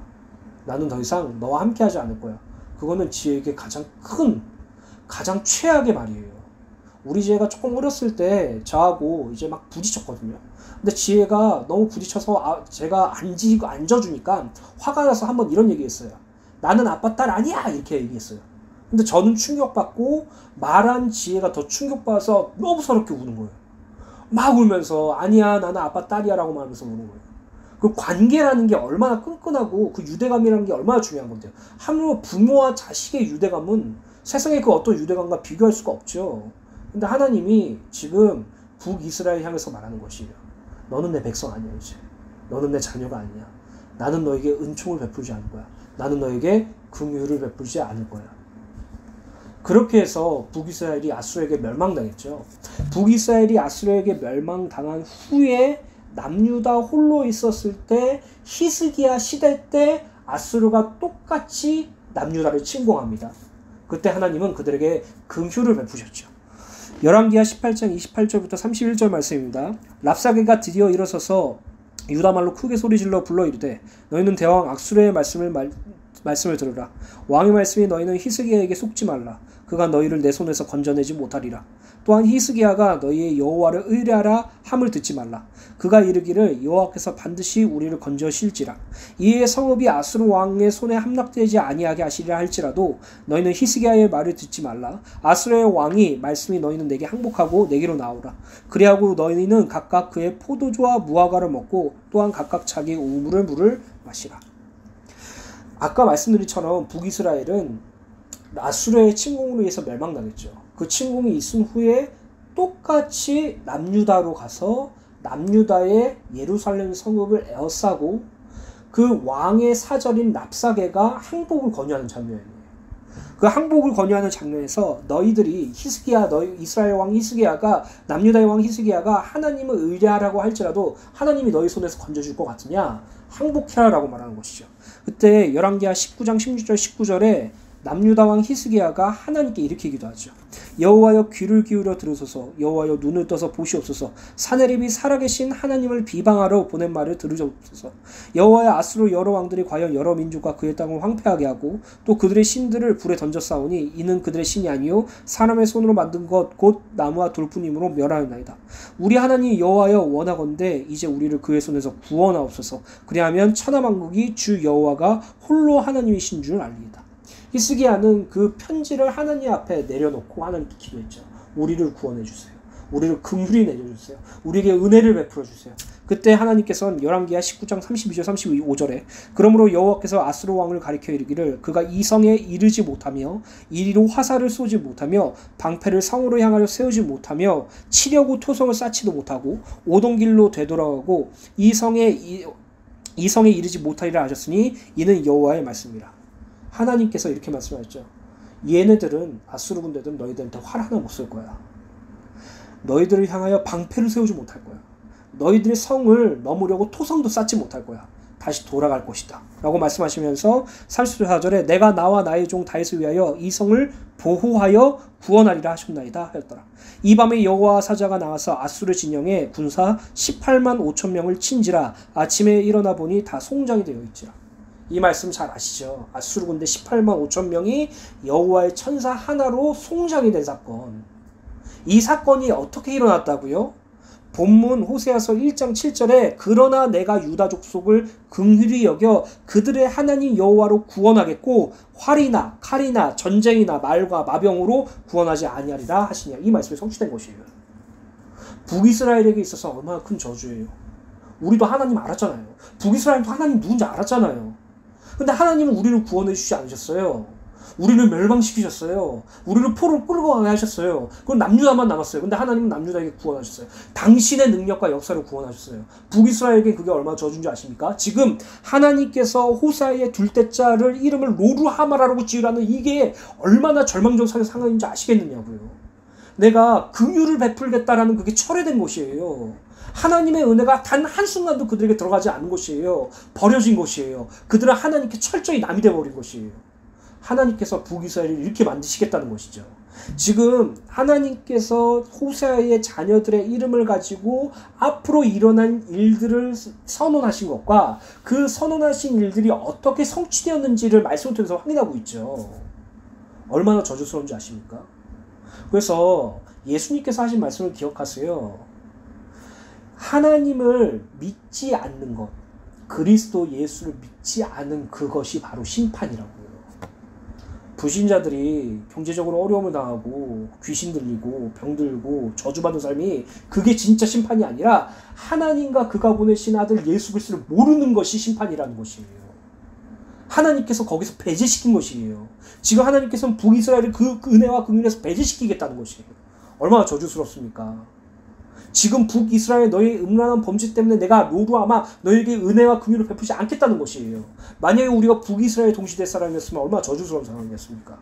나는 더 이상 너와 함께하지 않을 거야. 그거는 지혜에게 가장 큰, 가장 최악의 말이에요. 우리 지혜가 조금 어렸을 때 저하고 이제 막 부딪혔거든요. 근데 지혜가 너무 부딪혀서 제가 앉아주니까 화가 나서 한번 이런 얘기했어요. 나는 아빠 딸 아니야! 이렇게 얘기했어요. 근데 저는 충격받고 말한 지혜가 더 충격받아서 너무 서럽게 우는 거예요. 막 울면서 아니야 나는 아빠 딸이야 라고 말하면서 우는 거예요. 그 관계라는 게 얼마나 끈끈하고 그 유대감이라는 게 얼마나 중요한 건데요. 하물며 부모와 자식의 유대감은 세상의 그 어떤 유대감과 비교할 수가 없죠. 근데 하나님이 지금 북이스라엘 향해서 말하는 것이에요. 너는 내 백성 아니야 이제. 너는 내 자녀가 아니야. 나는 너에게 은총을 베풀지 않을 거야. 나는 너에게 긍휼을 베풀지 않을 거야. 그렇게 해서 북이스라엘이 아수르에게 멸망당했죠. 북이스라엘이 아수르에게 멸망당한 후에 남유다 홀로 있었을 때 히스기야 시대 때 아수르가 똑같이 남유다를 침공합니다. 그때 하나님은 그들에게 긍휼을 베푸셨죠. 열왕기하 18장 28절부터 31절 말씀입니다. 랍사게가 드디어 일어서서 유다말로 크게 소리질러 불러 이르되 너희는 대왕 악수르의 말씀을 들으라. 왕의 말씀이 너희는 히스기야에게 속지 말라. 그가 너희를 내 손에서 건져내지 못하리라. 또한 히스기야가 너희의 여호와를 의뢰하라 함을 듣지 말라. 그가 이르기를 여호와께서 반드시 우리를 건져실지라. 이에 성읍이 아수르 왕의 손에 함락되지 아니하게 하시리라 할지라도 너희는 히스기야의 말을 듣지 말라. 아수르의 왕이 말씀이 너희는 내게 항복하고 내게로 나오라. 그리하고 너희는 각각 그의 포도주와 무화과를 먹고 또한 각각 자기 우물의 물을 마시라. 아까 말씀드린 처럼 북이스라엘은 아수르의 침공으로 인해서 멸망당했죠. 그 침공이 있은 후에 똑같이 남유다로 가서 남유다의 예루살렘 성읍을 에워싸고 그 왕의 사절인 랍사게가 항복을 권유하는 장면이에요. 그 항복을 권유하는 장면에서 너희들이 이스라엘 왕 히스기야가 남유다의 왕 히스기야가 하나님을 의뢰하라고 할지라도 하나님이 너희 손에서 건져줄 것 같으냐? 항복해라라고 말하는 것이죠. 그때 열왕기하 19장 16절 19절에 남유다 왕 히스기야가 하나님께 이렇게 기도하죠. 여호와여 귀를 기울여 들으소서. 여호와여 눈을 떠서 보시옵소서. 사내립이 살아계신 하나님을 비방하러 보낸 말을 들으옵소서. 여호와여 아수르 여러 왕들이 과연 여러 민족과 그의 땅을 황폐하게 하고 또 그들의 신들을 불에 던져 싸우니 이는 그들의 신이 아니요 사람의 손으로 만든 것 곧 나무와 돌뿐이므로 멸하였나이다. 우리 하나님 여호와여 원하건대 이제 우리를 그의 손에서 구원하옵소서. 그리하면 천하만국이 주 여호와가 홀로 하나님이신 줄 알리이다. 히스기야는 그 편지를 하나님 앞에 내려놓고 하나님께 기도했죠. 우리를 구원해 주세요. 우리를 긍휼히 내려주세요. 우리에게 은혜를 베풀어 주세요. 그때 하나님께서는 열왕기하 19장 32절 35절에 그러므로 여호와께서 아수르 왕을 가리켜 이르기를 그가 이 성에 이르지 못하며 이리로 화살을 쏘지 못하며 방패를 성으로 향하여 세우지 못하며 치려고 토성을 쌓지도 못하고 오던 길로 되돌아가고 이 성에 이르지 못하리라 하셨으니 이는 여호와의 말씀이라. 하나님께서 이렇게 말씀하셨죠. 얘네들은 아수르 군대들은 너희들한테 활 하나 못 쏠 거야. 너희들을 향하여 방패를 세우지 못할 거야. 너희들의 성을 넘으려고 토성도 쌓지 못할 거야. 다시 돌아갈 것이다 라고 말씀하시면서 34절에 내가 나와 나의 종 다윗을 위하여 이 성을 보호하여 구원하리라 하셨나이다 하였더라. 이 밤에 여호와 사자가 나와서 아수르 진영에 군사 18만 5천 명을 친지라 아침에 일어나 보니 다 송장이 되어 있지라. 이 말씀 잘 아시죠? 아수르 군대 18만 5천 명이 여호와의 천사 하나로 송장이 된 사건. 이 사건이 어떻게 일어났다고요? 본문 호세아서 1장 7절에 그러나 내가 유다 족속을 긍휼히 여겨 그들의 하나님 여호와로 구원하겠고 활이나 칼이나 전쟁이나 말과 마병으로 구원하지 아니하리라 하시냐. 이 말씀이 성취된 것이에요. 북이스라엘에게 있어서 얼마나 큰 저주예요. 우리도 하나님 알았잖아요. 북이스라엘도 하나님 누군지 알았잖아요. 근데 하나님은 우리를 구원해 주시지 않으셨어요. 우리를 멸망시키셨어요. 우리를 포로 끌고 가게 하셨어요. 그건 남유다만 남았어요. 근데 하나님은 남유다에게 구원하셨어요. 당신의 능력과 역사로 구원하셨어요. 북이스라엘에게 그게 얼마나 저주인지 아십니까? 지금 하나님께서 호세아의 둘째 자를 이름을 로루하마라고 지으라는 이게 얼마나 절망적 상황인지 아시겠느냐고요. 내가 긍휼을 베풀겠다라는 그게 철회된 것이에요. 하나님의 은혜가 단 한순간도 그들에게 들어가지 않은 것이에요. 버려진 것이에요. 그들은 하나님께 철저히 남이 되어버린 것이에요. 하나님께서 북이스라엘을 이렇게 만드시겠다는 것이죠. 지금 하나님께서 호세아의 자녀들의 이름을 가지고 앞으로 일어난 일들을 선언하신 것과 그 선언하신 일들이 어떻게 성취되었는지를 말씀을 통해서 확인하고 있죠. 얼마나 저주스러운지 아십니까? 그래서 예수님께서 하신 말씀을 기억하세요. 하나님을 믿지 않는 것, 그리스도 예수를 믿지 않은 그것이 바로 심판이라고요. 불신자들이 경제적으로 어려움을 당하고 귀신 들리고 병 들고 저주받은 삶이 그게 진짜 심판이 아니라 하나님과 그가 보내신 아들 예수 그리스도를 모르는 것이 심판이라는 것이에요. 하나님께서 거기서 배제시킨 것이에요. 지금 하나님께서는 북이스라엘을 그 은혜와 긍휼에서 배제시키겠다는 것이에요. 얼마나 저주스럽습니까? 지금 북이스라엘 너희의 음란한 범죄 때문에 내가 로루아마 너희에게 은혜와 긍휼을 베푸지 않겠다는 것이에요. 만약에 우리가 북이스라엘 동시대 사람이었으면 얼마나 저주스러운 상황이었습니까?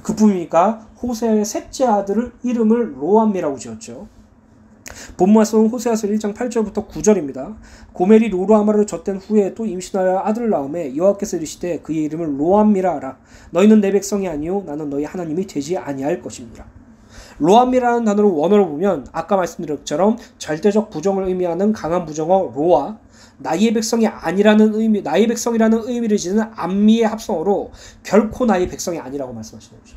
그뿐이니까 호세아의 셋째 아들을 이름을 로암미라고 지었죠. 본문 말씀은 호세아서 1장 8절부터 9절입니다. 고멜이 로루아마를 젖댄 후에 또 임신하여 아들을 낳음에 여호와께서 이르시되 그의 이름을 로암미라 하라. 너희는 내 백성이 아니요 나는 너희 하나님이 되지 아니할 것입니다. 로암이라는 단어를 원어로 보면 아까 말씀드린 것처럼 절대적 부정을 의미하는 강한 부정어 로아, 나의 백성이 아니라는 의미, 나의 백성이라는 의미를 지는 암미의 합성어로 결코 나의 백성이 아니라고 말씀하시는 거죠.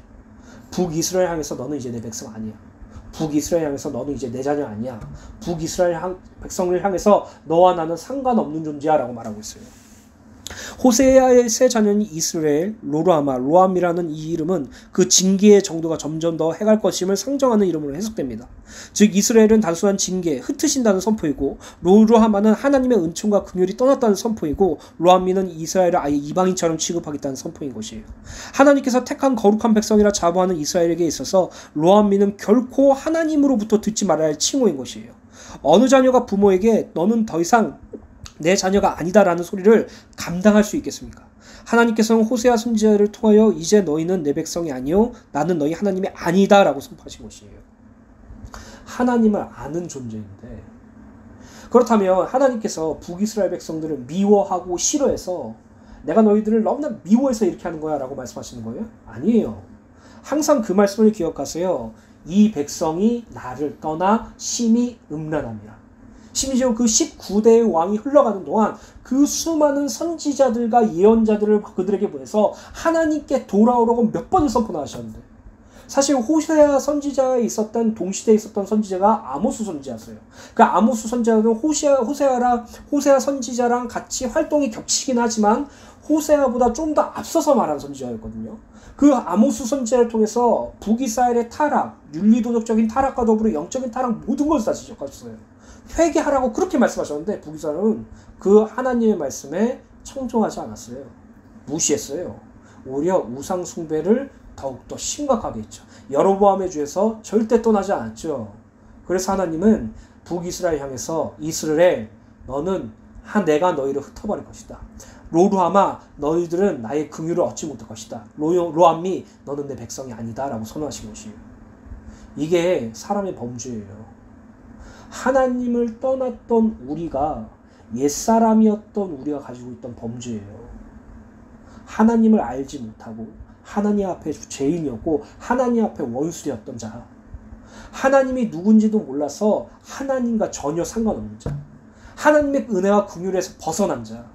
북이스라엘 향해서 너는 이제 내 백성 아니야. 북이스라엘 향해서 너는 이제 내 자녀 아니야. 북이스라엘 백성을 향해서 너와 나는 상관없는 존재야 라고 말하고 있어요. 호세아의 세 자녀인 이스라엘, 로루아마, 로암이라는 이 이름은 그 징계의 정도가 점점 더 해갈 것임을 상정하는 이름으로 해석됩니다. 즉 이스라엘은 단순한 징계, 흩으신다는 선포이고 로루아마는 하나님의 은총과 긍휼이 떠났다는 선포이고 로암미는 이스라엘을 아예 이방인처럼 취급하겠다는 선포인 것이에요. 하나님께서 택한 거룩한 백성이라 자부하는 이스라엘에게 있어서 로암미는 결코 하나님으로부터 듣지 말아야 할 칭호인 것이에요. 어느 자녀가 부모에게 너는 더 이상 내 자녀가 아니다라는 소리를 감당할 수 있겠습니까? 하나님께서는 호세아 선지자를 통하여 이제 너희는 내 백성이 아니요 나는 너희 하나님이 아니다라고 선포하신 것이에요. 하나님을 아는 존재인데 그렇다면 하나님께서 북이스라엘 백성들을 미워하고 싫어해서 내가 너희들을 너무나 미워해서 이렇게 하는 거야 라고 말씀하시는 거예요? 아니에요. 항상 그 말씀을 기억하세요. 이 백성이 나를 떠나 심히 음란합니다. 심지어 그 19대의 왕이 흘러가는 동안 그 수많은 선지자들과 예언자들을 그들에게 보내서 하나님께 돌아오라고 몇 번을 선포나 하셨는데 사실 호세아 선지자에 있었던 동시대에 있었던 선지자가 아모스 선지자였어요. 그 아모스 선지자는 호세아 선지자랑 같이 활동이 겹치긴 하지만 호세아보다 좀 더 앞서서 말한 선지자였거든요. 그 아모스 선지자를 통해서 북이스라엘의 타락, 윤리도덕적인 타락과 더불어 영적인 타락 모든 것을 다 지적하셨어요. 회개하라고 그렇게 말씀하셨는데 북이스라엘은 그 하나님의 말씀에 청종하지 않았어요. 무시했어요. 오히려 우상 숭배를 더욱더 심각하게 했죠. 여로보암의 죄에서 절대 떠나지 않았죠. 그래서 하나님은 북이스라엘 향해서 이스라엘 너는 내가 너희를 흩어버릴 것이다. 로루하마 너희들은 나의 긍휼을 얻지 못할 것이다. 로암미 너는 내 백성이 아니다 라고 선언하신 것이에요. 이게 사람의 범죄예요. 하나님을 떠났던 우리가 옛사람이었던 우리가 가지고 있던 범죄예요. 하나님을 알지 못하고 하나님 앞에 죄인이었고 하나님 앞에 원수되었던 자, 하나님이 누군지도 몰라서 하나님과 전혀 상관없는 자, 하나님의 은혜와 긍휼에서 벗어난 자,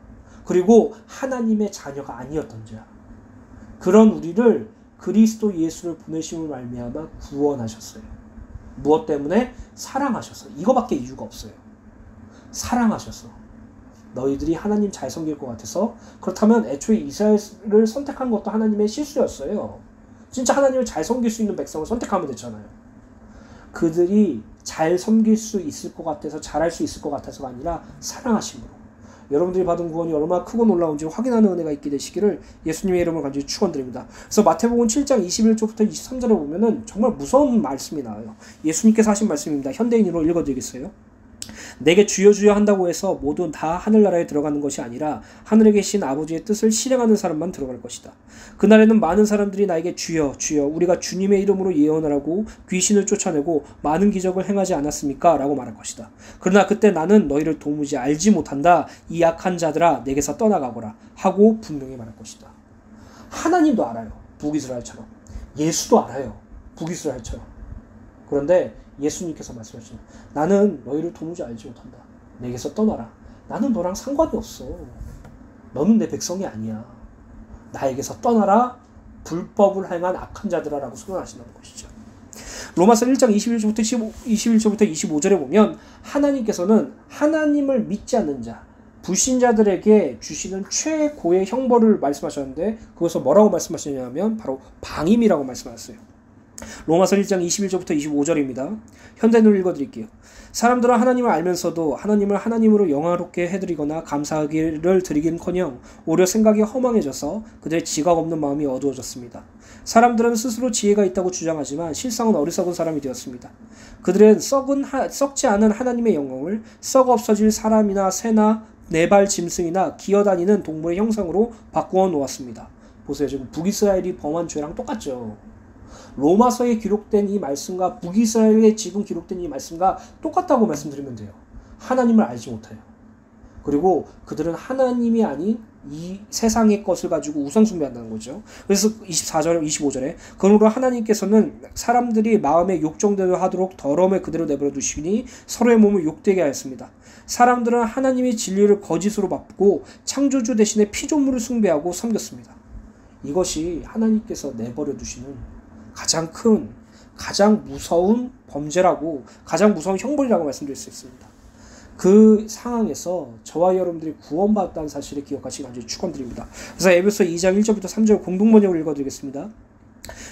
그리고 하나님의 자녀가 아니었던 자, 그런 우리를 그리스도 예수를 보내심을 말미암아 구원하셨어요. 무엇 때문에? 사랑하셔서. 이거밖에 이유가 없어요. 사랑하셔서. 너희들이 하나님 잘 섬길 것 같아서. 그렇다면 애초에 이스라엘을 선택한 것도 하나님의 실수였어요. 진짜 하나님을 잘 섬길 수 있는 백성을 선택하면 됐잖아요. 그들이 잘 섬길 수 있을 것 같아서, 잘할 수 있을 것 같아서가 아니라 사랑하심으로 여러분들이 받은 구원이 얼마나 크고 놀라운지 확인하는 은혜가 있게 되시기를 예수님의 이름으로 간절히 축원드립니다. 그래서 마태복음 7장 21절부터 23절에 보면은 정말 무서운 말씀이 나와요. 예수님께서 하신 말씀입니다. 현대인으로 읽어드리겠어요. 내게 주여 주여 한다고 해서 모두 다 하늘나라에 들어가는 것이 아니라 하늘에 계신 아버지의 뜻을 실행하는 사람만 들어갈 것이다. 그날에는 많은 사람들이 나에게 주여 주여 우리가 주님의 이름으로 예언을 하고 귀신을 쫓아내고 많은 기적을 행하지 않았습니까? 라고 말할 것이다. 그러나 그때 나는 너희를 도무지 알지 못한다. 이 약한 자들아 내게서 떠나가거라 하고 분명히 말할 것이다. 하나님도 알아요. 북이스라엘처럼. 예수도 알아요. 북이스라엘처럼. 그런데 예수님께서 말씀하시는 나는 너희를 도무지 알지 못한다. 내게서 떠나라. 나는 너랑 상관이 없어. 너는 내 백성이 아니야. 나에게서 떠나라. 불법을 행한 악한 자들아 라고 선언하신다는 것이죠. 로마서 1장 21절부터 25절에 보면 하나님께서는 하나님을 믿지 않는 자, 불신자들에게 주시는 최고의 형벌을 말씀하셨는데 그것을 뭐라고 말씀하시냐면 바로 방임이라고 말씀하셨어요. 로마서 1장 21절부터 25절입니다. 현대인으로 읽어드릴게요. 사람들은 하나님을 알면서도 하나님을 하나님으로 영화롭게 해드리거나 감사하기를 드리긴커녕 오히려 생각이 허망해져서 그들의 지각 없는 마음이 어두워졌습니다. 사람들은 스스로 지혜가 있다고 주장하지만 실상은 어리석은 사람이 되었습니다. 그들은 썩지 않은 하나님의 영광을 썩어 없어질 사람이나 새나 네발 짐승이나 기어다니는 동물의 형상으로 바꾸어 놓았습니다. 보세요. 지금 북이스라엘이 범한 죄랑 똑같죠. 로마서에 기록된 이 말씀과 북이스라엘에 지금 기록된 이 말씀과 똑같다고 말씀드리면 돼요. 하나님을 알지 못해요. 그리고 그들은 하나님이 아닌 이 세상의 것을 가지고 우상숭배한다는 거죠. 그래서 24절, 25절에 그러므로 하나님께서는 사람들이 마음에 욕정대로 하도록 더러움에 그대로 내버려 두시니 서로의 몸을 욕되게 하였습니다. 사람들은 하나님의 진리를 거짓으로 받고 창조주 대신에 피조물을 숭배하고 섬겼습니다. 이것이 하나님께서 내버려 두시는 가장 큰, 가장 무서운 범죄라고, 가장 무서운 형벌이라고 말씀드릴 수 있습니다. 그 상황에서 저와 여러분들이 구원받았다는 사실을 기억하시기 간절히 축원드립니다. 그래서 에베소 2장 1절부터 3절 공동번역을 읽어드리겠습니다.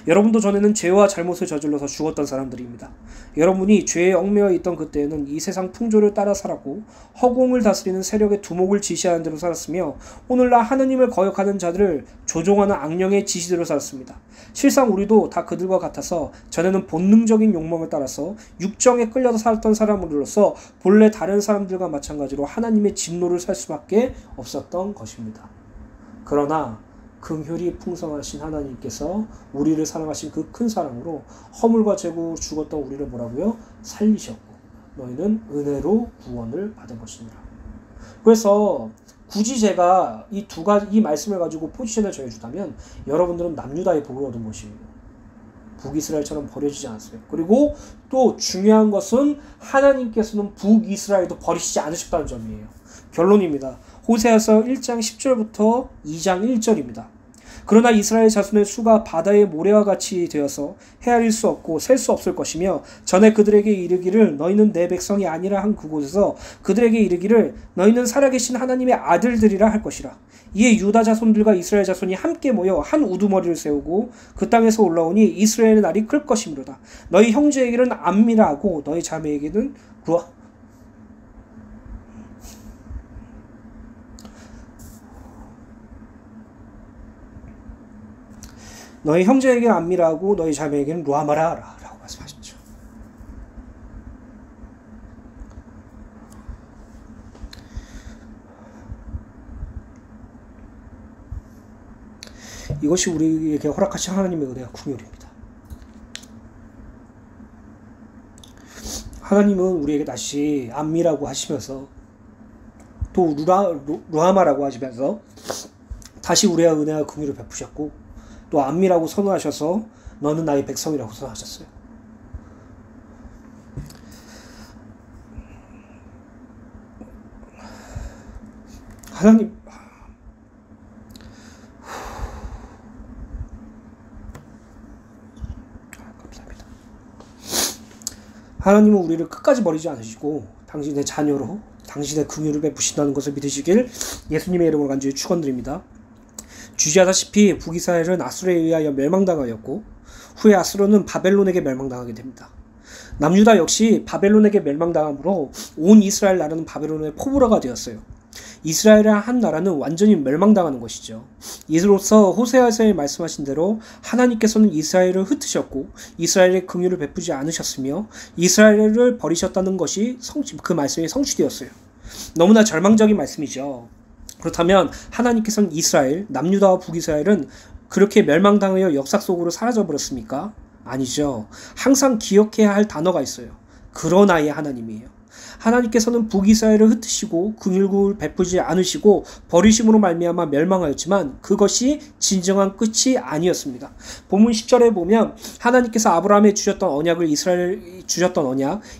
여러분도 전에는 죄와 잘못을 저질러서 죽었던 사람들입니다. 여러분이 죄에 얽매여 있던 그때에는 이 세상 풍조를 따라 살았고 허공을 다스리는 세력의 두목을 지시하는 대로 살았으며 오늘날 하나님을 거역하는 자들을 조종하는 악령의 지시대로 살았습니다. 실상 우리도 다 그들과 같아서 전에는 본능적인 욕망을 따라서 육정에 끌려서 살았던 사람으로서 본래 다른 사람들과 마찬가지로 하나님의 진노를 살 수밖에 없었던 것입니다. 그러나 긍휼이 풍성하신 하나님께서 우리를 사랑하신 그 큰 사랑으로 허물과 죄고 죽었던 우리를 뭐라고요? 살리셨고 너희는 은혜로 구원을 받은 것이니라. 그래서 굳이 제가 이 말씀을 가지고 포지션을 정해주다면 여러분들은 남유다의 복을 얻은 것이에요. 북이스라엘처럼 버려지지 않았어요. 그리고 또 중요한 것은 하나님께서는 북이스라엘도 버리시지 않으셨다는 점이에요. 결론입니다. 호세아서 1장 10절부터 2장 1절입니다. 그러나 이스라엘 자손의 수가 바다의 모래와 같이 되어서 헤아릴 수 없고 셀 수 없을 것이며 전에 그들에게 이르기를 너희는 내 백성이 아니라 한 그곳에서 그들에게 이르기를 너희는 살아계신 하나님의 아들들이라 할 것이라. 이에 유다 자손들과 이스라엘 자손이 함께 모여 한 우두머리를 세우고 그 땅에서 올라오니 이스라엘의 날이 클 것이므로다. 너희 형제에게는 암미라 하고 너희 자매에게는 루아. 너희 형제에게는 암미라 하고 너희 자매에게는 루아마라 라고 말씀하셨죠. 이것이 우리에게 허락하신 하나님의 은혜와 긍휼입니다. 하나님은 우리에게 다시 암미라고 하시면서 또 루아마라고 하시면서 다시 우리의 은혜와 긍휼을 베푸셨고 또 암미라고 선언하셔서 너는 나의 백성이라고 선언하셨어요. 하나님, 감사합니다. 하나님은 우리를 끝까지 버리지 않으시고 당신의 자녀로 당신의 긍휼을 베푸신다는 것을 믿으시길 예수님의 이름으로 간절히 축원드립니다. 주시하다시피 북이스라엘은 아수르에 의하여 멸망당하였고 후에 아수르는 바벨론에게 멸망당하게 됩니다. 남유다 역시 바벨론에게 멸망당함으로 온 이스라엘 나라는 바벨론의 포부라가 되었어요. 이스라엘의 한 나라는 완전히 멸망당하는 것이죠. 이로써 호세아서에 말씀하신 대로 하나님께서는 이스라엘을 흩으셨고 이스라엘의 긍휼을 베푸지 않으셨으며 이스라엘을 버리셨다는 것이 그 말씀이 성취되었어요. 너무나 절망적인 말씀이죠. 그렇다면 하나님께서는 이스라엘, 남유다와 북이스라엘은 그렇게 멸망당하여 역사 속으로 사라져버렸습니까? 아니죠. 항상 기억해야 할 단어가 있어요. 그러나의 하나님이에요. 하나님께서는 북이스라엘을 흩으시고 긍휼을 베푸지 않으시고 버리심으로 말미암아 멸망하였지만 그것이 진정한 끝이 아니었습니다. 본문 10절에 보면 하나님께서 아브라함에 주셨던 언약을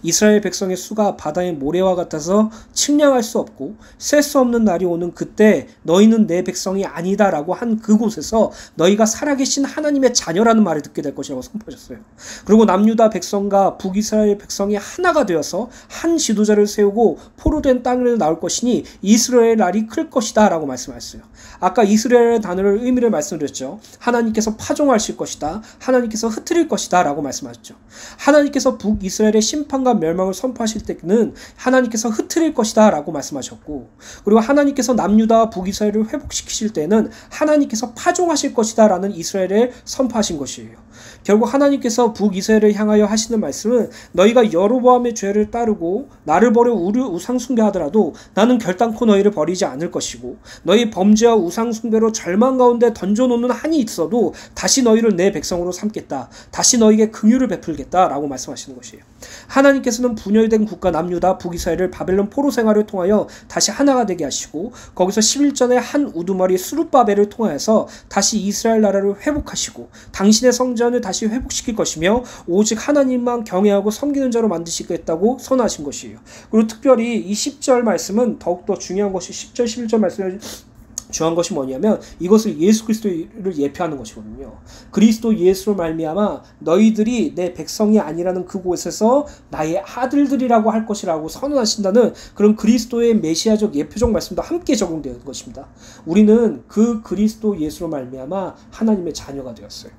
이스라엘 백성의 수가 바다의 모래와 같아서 측량할 수 없고 셀 수 없는 날이 오는 그때 너희는 내 백성이 아니다 라고 한 그곳에서 너희가 살아계신 하나님의 자녀라는 말을 듣게 될 것이라고 선포하셨어요. 그리고 남유다 백성과 북이스라엘 백성이 하나가 되어서 한 지도자를 세우고 포로된 땅을 나올 것이니 이스라엘 날이 클 것이다 라고 말씀하셨어요. 아까 이스라엘의 단어를 의미를 말씀드렸죠. 하나님께서 파종하실 것이다. 하나님께서 흩트릴 것이다 라고 말씀하셨죠. 하나님께서 북이스라엘의 심판과 멸망을 선포하실 때는 하나님께서 흩트릴 것이다 라고 말씀하셨고 그리고 하나님께서 남유다와 북이스라엘을 회복시키실 때는 하나님께서 파종하실 것이다 라는 이스라엘을 선포하신 것이에요. 결국 하나님께서 북이스라엘을 향하여 하시는 말씀은 너희가 여로보암의 죄를 따르고 나를 버려 우상 숭배하더라도 나는 결단코 너희를 버리지 않을 것이고 너희 범죄와 우상 숭배로 절망 가운데 던져놓는 한이 있어도 다시 너희를 내 백성으로 삼겠다. 다시 너희에게 긍휼을 베풀겠다 라고 말씀하시는 것이에요. 하나님께서는 분열된 국가 남유다 북이스라엘을 바벨론 포로 생활을 통하여 다시 하나가 되게 하시고 거기서 11전의 한 우두머리 수룹바벨을 통하여서 다시 이스라엘 나라를 회복하시고 당신의 성전을 다시 회복시킬 것이며 오직 하나님만 경외하고 섬기는 자로 만드시겠다고 선언하신 것이에요. 그리고 특별히 이 10절 말씀은 더욱더 중요한 것이 10절 11절 말씀을 중요한 것이 뭐냐면 이것을 예수 그리스도를 예표하는 것이거든요. 그리스도 예수로 말미암아 너희들이 내 백성이 아니라는 그곳에서 나의 아들들이라고 할 것이라고 선언하신다는 그런 그리스도의 메시아적 예표적 말씀도 함께 적용되는 것입니다. 우리는 그 그리스도 예수로 말미암아 하나님의 자녀가 되었어요.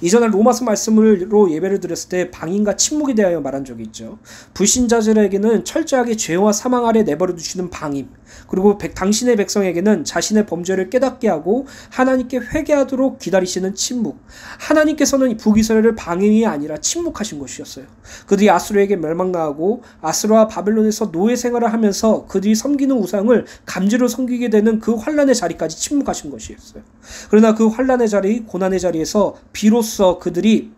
이전에 로마서 말씀으로 예배를 드렸을 때 방임과 침묵에 대하여 말한 적이 있죠. 불신자들에게는 철저하게 죄와 사망 아래 내버려 두시는 방임, 그리고 당신의 백성에게는 자신의 범죄를 깨닫게 하고 하나님께 회개하도록 기다리시는 침묵. 하나님께서는 북이스라엘을 방임이 아니라 침묵하신 것이었어요. 그들이 아수르에게 멸망당하고 아수르와 바벨론에서 노예 생활을 하면서 그들이 섬기는 우상을 감지로 섬기게 되는 그 환난의 자리까지 침묵하신 것이었어요. 그러나 그 환난의 자리, 고난의 자리에서 비로소 그들이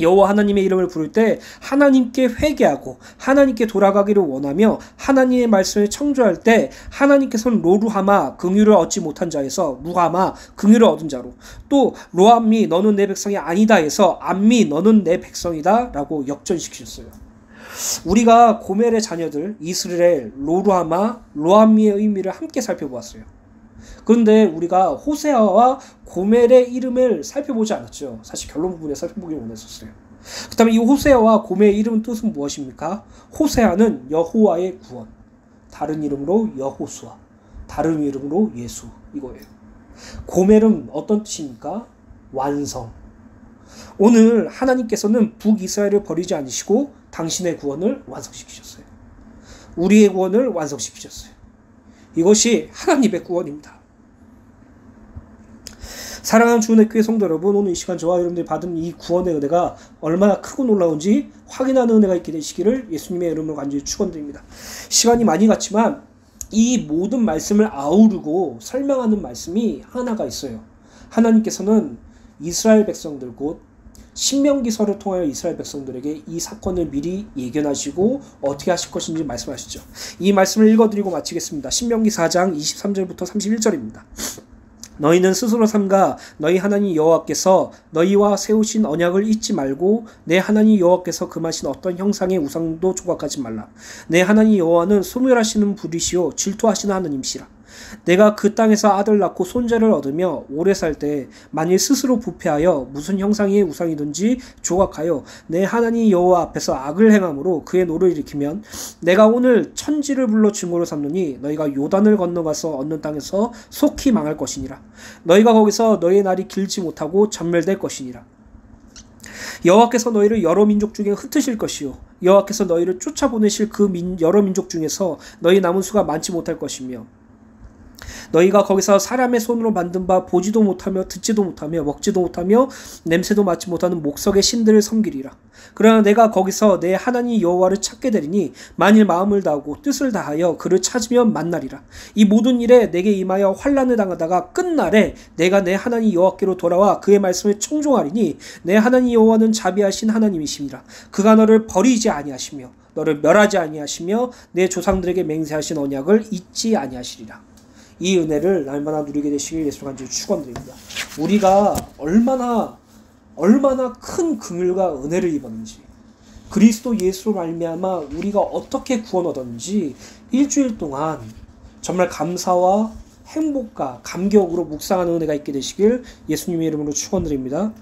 여호와 하나님의 이름을 부를 때 하나님께 회개하고 하나님께 돌아가기를 원하며 하나님의 말씀을 청조할 때 하나님께서는 로루하마 긍휼을 얻지 못한 자에서 루하마 긍휼을 얻은 자로 또 로암미 너는 내 백성이 아니다 해서 암미 너는 내 백성이다 라고 역전시키셨어요. 우리가 고멜의 자녀들 이스라엘, 로루하마, 로암미의 의미를 함께 살펴보았어요. 그런데 우리가 호세아와 고멜의 이름을 살펴보지 않았죠. 사실 결론 부분에 살펴보길 원했었어요. 그 다음에 이 호세아와 고멜의 이름 뜻은 무엇입니까? 호세아는 여호와의 구원, 다른 이름으로 여호수아, 다른 이름으로 예수, 이거예요. 고멜은 어떤 뜻입니까? 완성. 오늘 하나님께서는 북이스라엘을 버리지 않으시고 당신의 구원을 완성시키셨어요. 우리의 구원을 완성시키셨어요. 이것이 하나님의 구원입니다. 사랑하는 주은혜 교회 성도 여러분, 오늘 이 시간 저와 여러분들이 받은 이 구원의 은혜가 얼마나 크고 놀라운지 확인하는 은혜가 있게 되시기를 예수님의 이름으로 간절히 축원드립니다. 시간이 많이 갔지만 이 모든 말씀을 아우르고 설명하는 말씀이 하나가 있어요. 하나님께서는 이스라엘 백성들 곧 신명기서를 통하여 이스라엘 백성들에게 이 사건을 미리 예견하시고 어떻게 하실 것인지 말씀하시죠. 이 말씀을 읽어드리고 마치겠습니다. 신명기 4장 23절부터 31절입니다. 너희는 스스로 삼가 너희 하나님 여호와께서 너희와 세우신 언약을 잊지 말고 내 하나님 여호와께서 금하신 어떤 형상의 우상도 조각하지 말라. 내 하나님 여호와는 소멸하시는 분이시요 질투하시는 하나님이시라. 내가 그 땅에서 아들 낳고 손자를 얻으며 오래 살 때 만일 스스로 부패하여 무슨 형상의 우상이든지 조각하여 내 하나님 여호와 앞에서 악을 행함으로 그의 노를 일으키면 내가 오늘 천지를 불러 증거로 삼노니 너희가 요단을 건너가서 얻는 땅에서 속히 망할 것이니라. 너희가 거기서 너희의 날이 길지 못하고 전멸될 것이니라. 여호와께서 너희를 여러 민족 중에 흩으실 것이요 여호와께서 너희를 쫓아보내실 그 여러 민족 중에서 너희 남은 수가 많지 못할 것이며 너희가 거기서 사람의 손으로 만든 바 보지도 못하며 듣지도 못하며 먹지도 못하며 냄새도 맡지 못하는 목석의 신들을 섬기리라. 그러나 내가 거기서 내 하나님 여호와를 찾게 되리니 만일 마음을 다하고 뜻을 다하여 그를 찾으면 만나리라. 이 모든 일에 내게 임하여 환난을 당하다가 끝날에 내가 내 하나님 여호와께로 돌아와 그의 말씀을 청종하리니 내 하나님 여호와는 자비하신 하나님이시니라. 그가 너를 버리지 아니하시며 너를 멸하지 아니하시며 내 조상들에게 맹세하신 언약을 잊지 아니하시리라. 이 은혜를 날마다 누리게 되시길 예수 간절히 축원드립니다. 우리가 얼마나 큰 긍휼과 은혜를 입었는지, 그리스도 예수로 말미암아 우리가 어떻게 구원 얻었는지 일주일 동안 정말 감사와 행복과 감격으로 묵상하는 은혜가 있게 되시길 예수님의 이름으로 축원드립니다.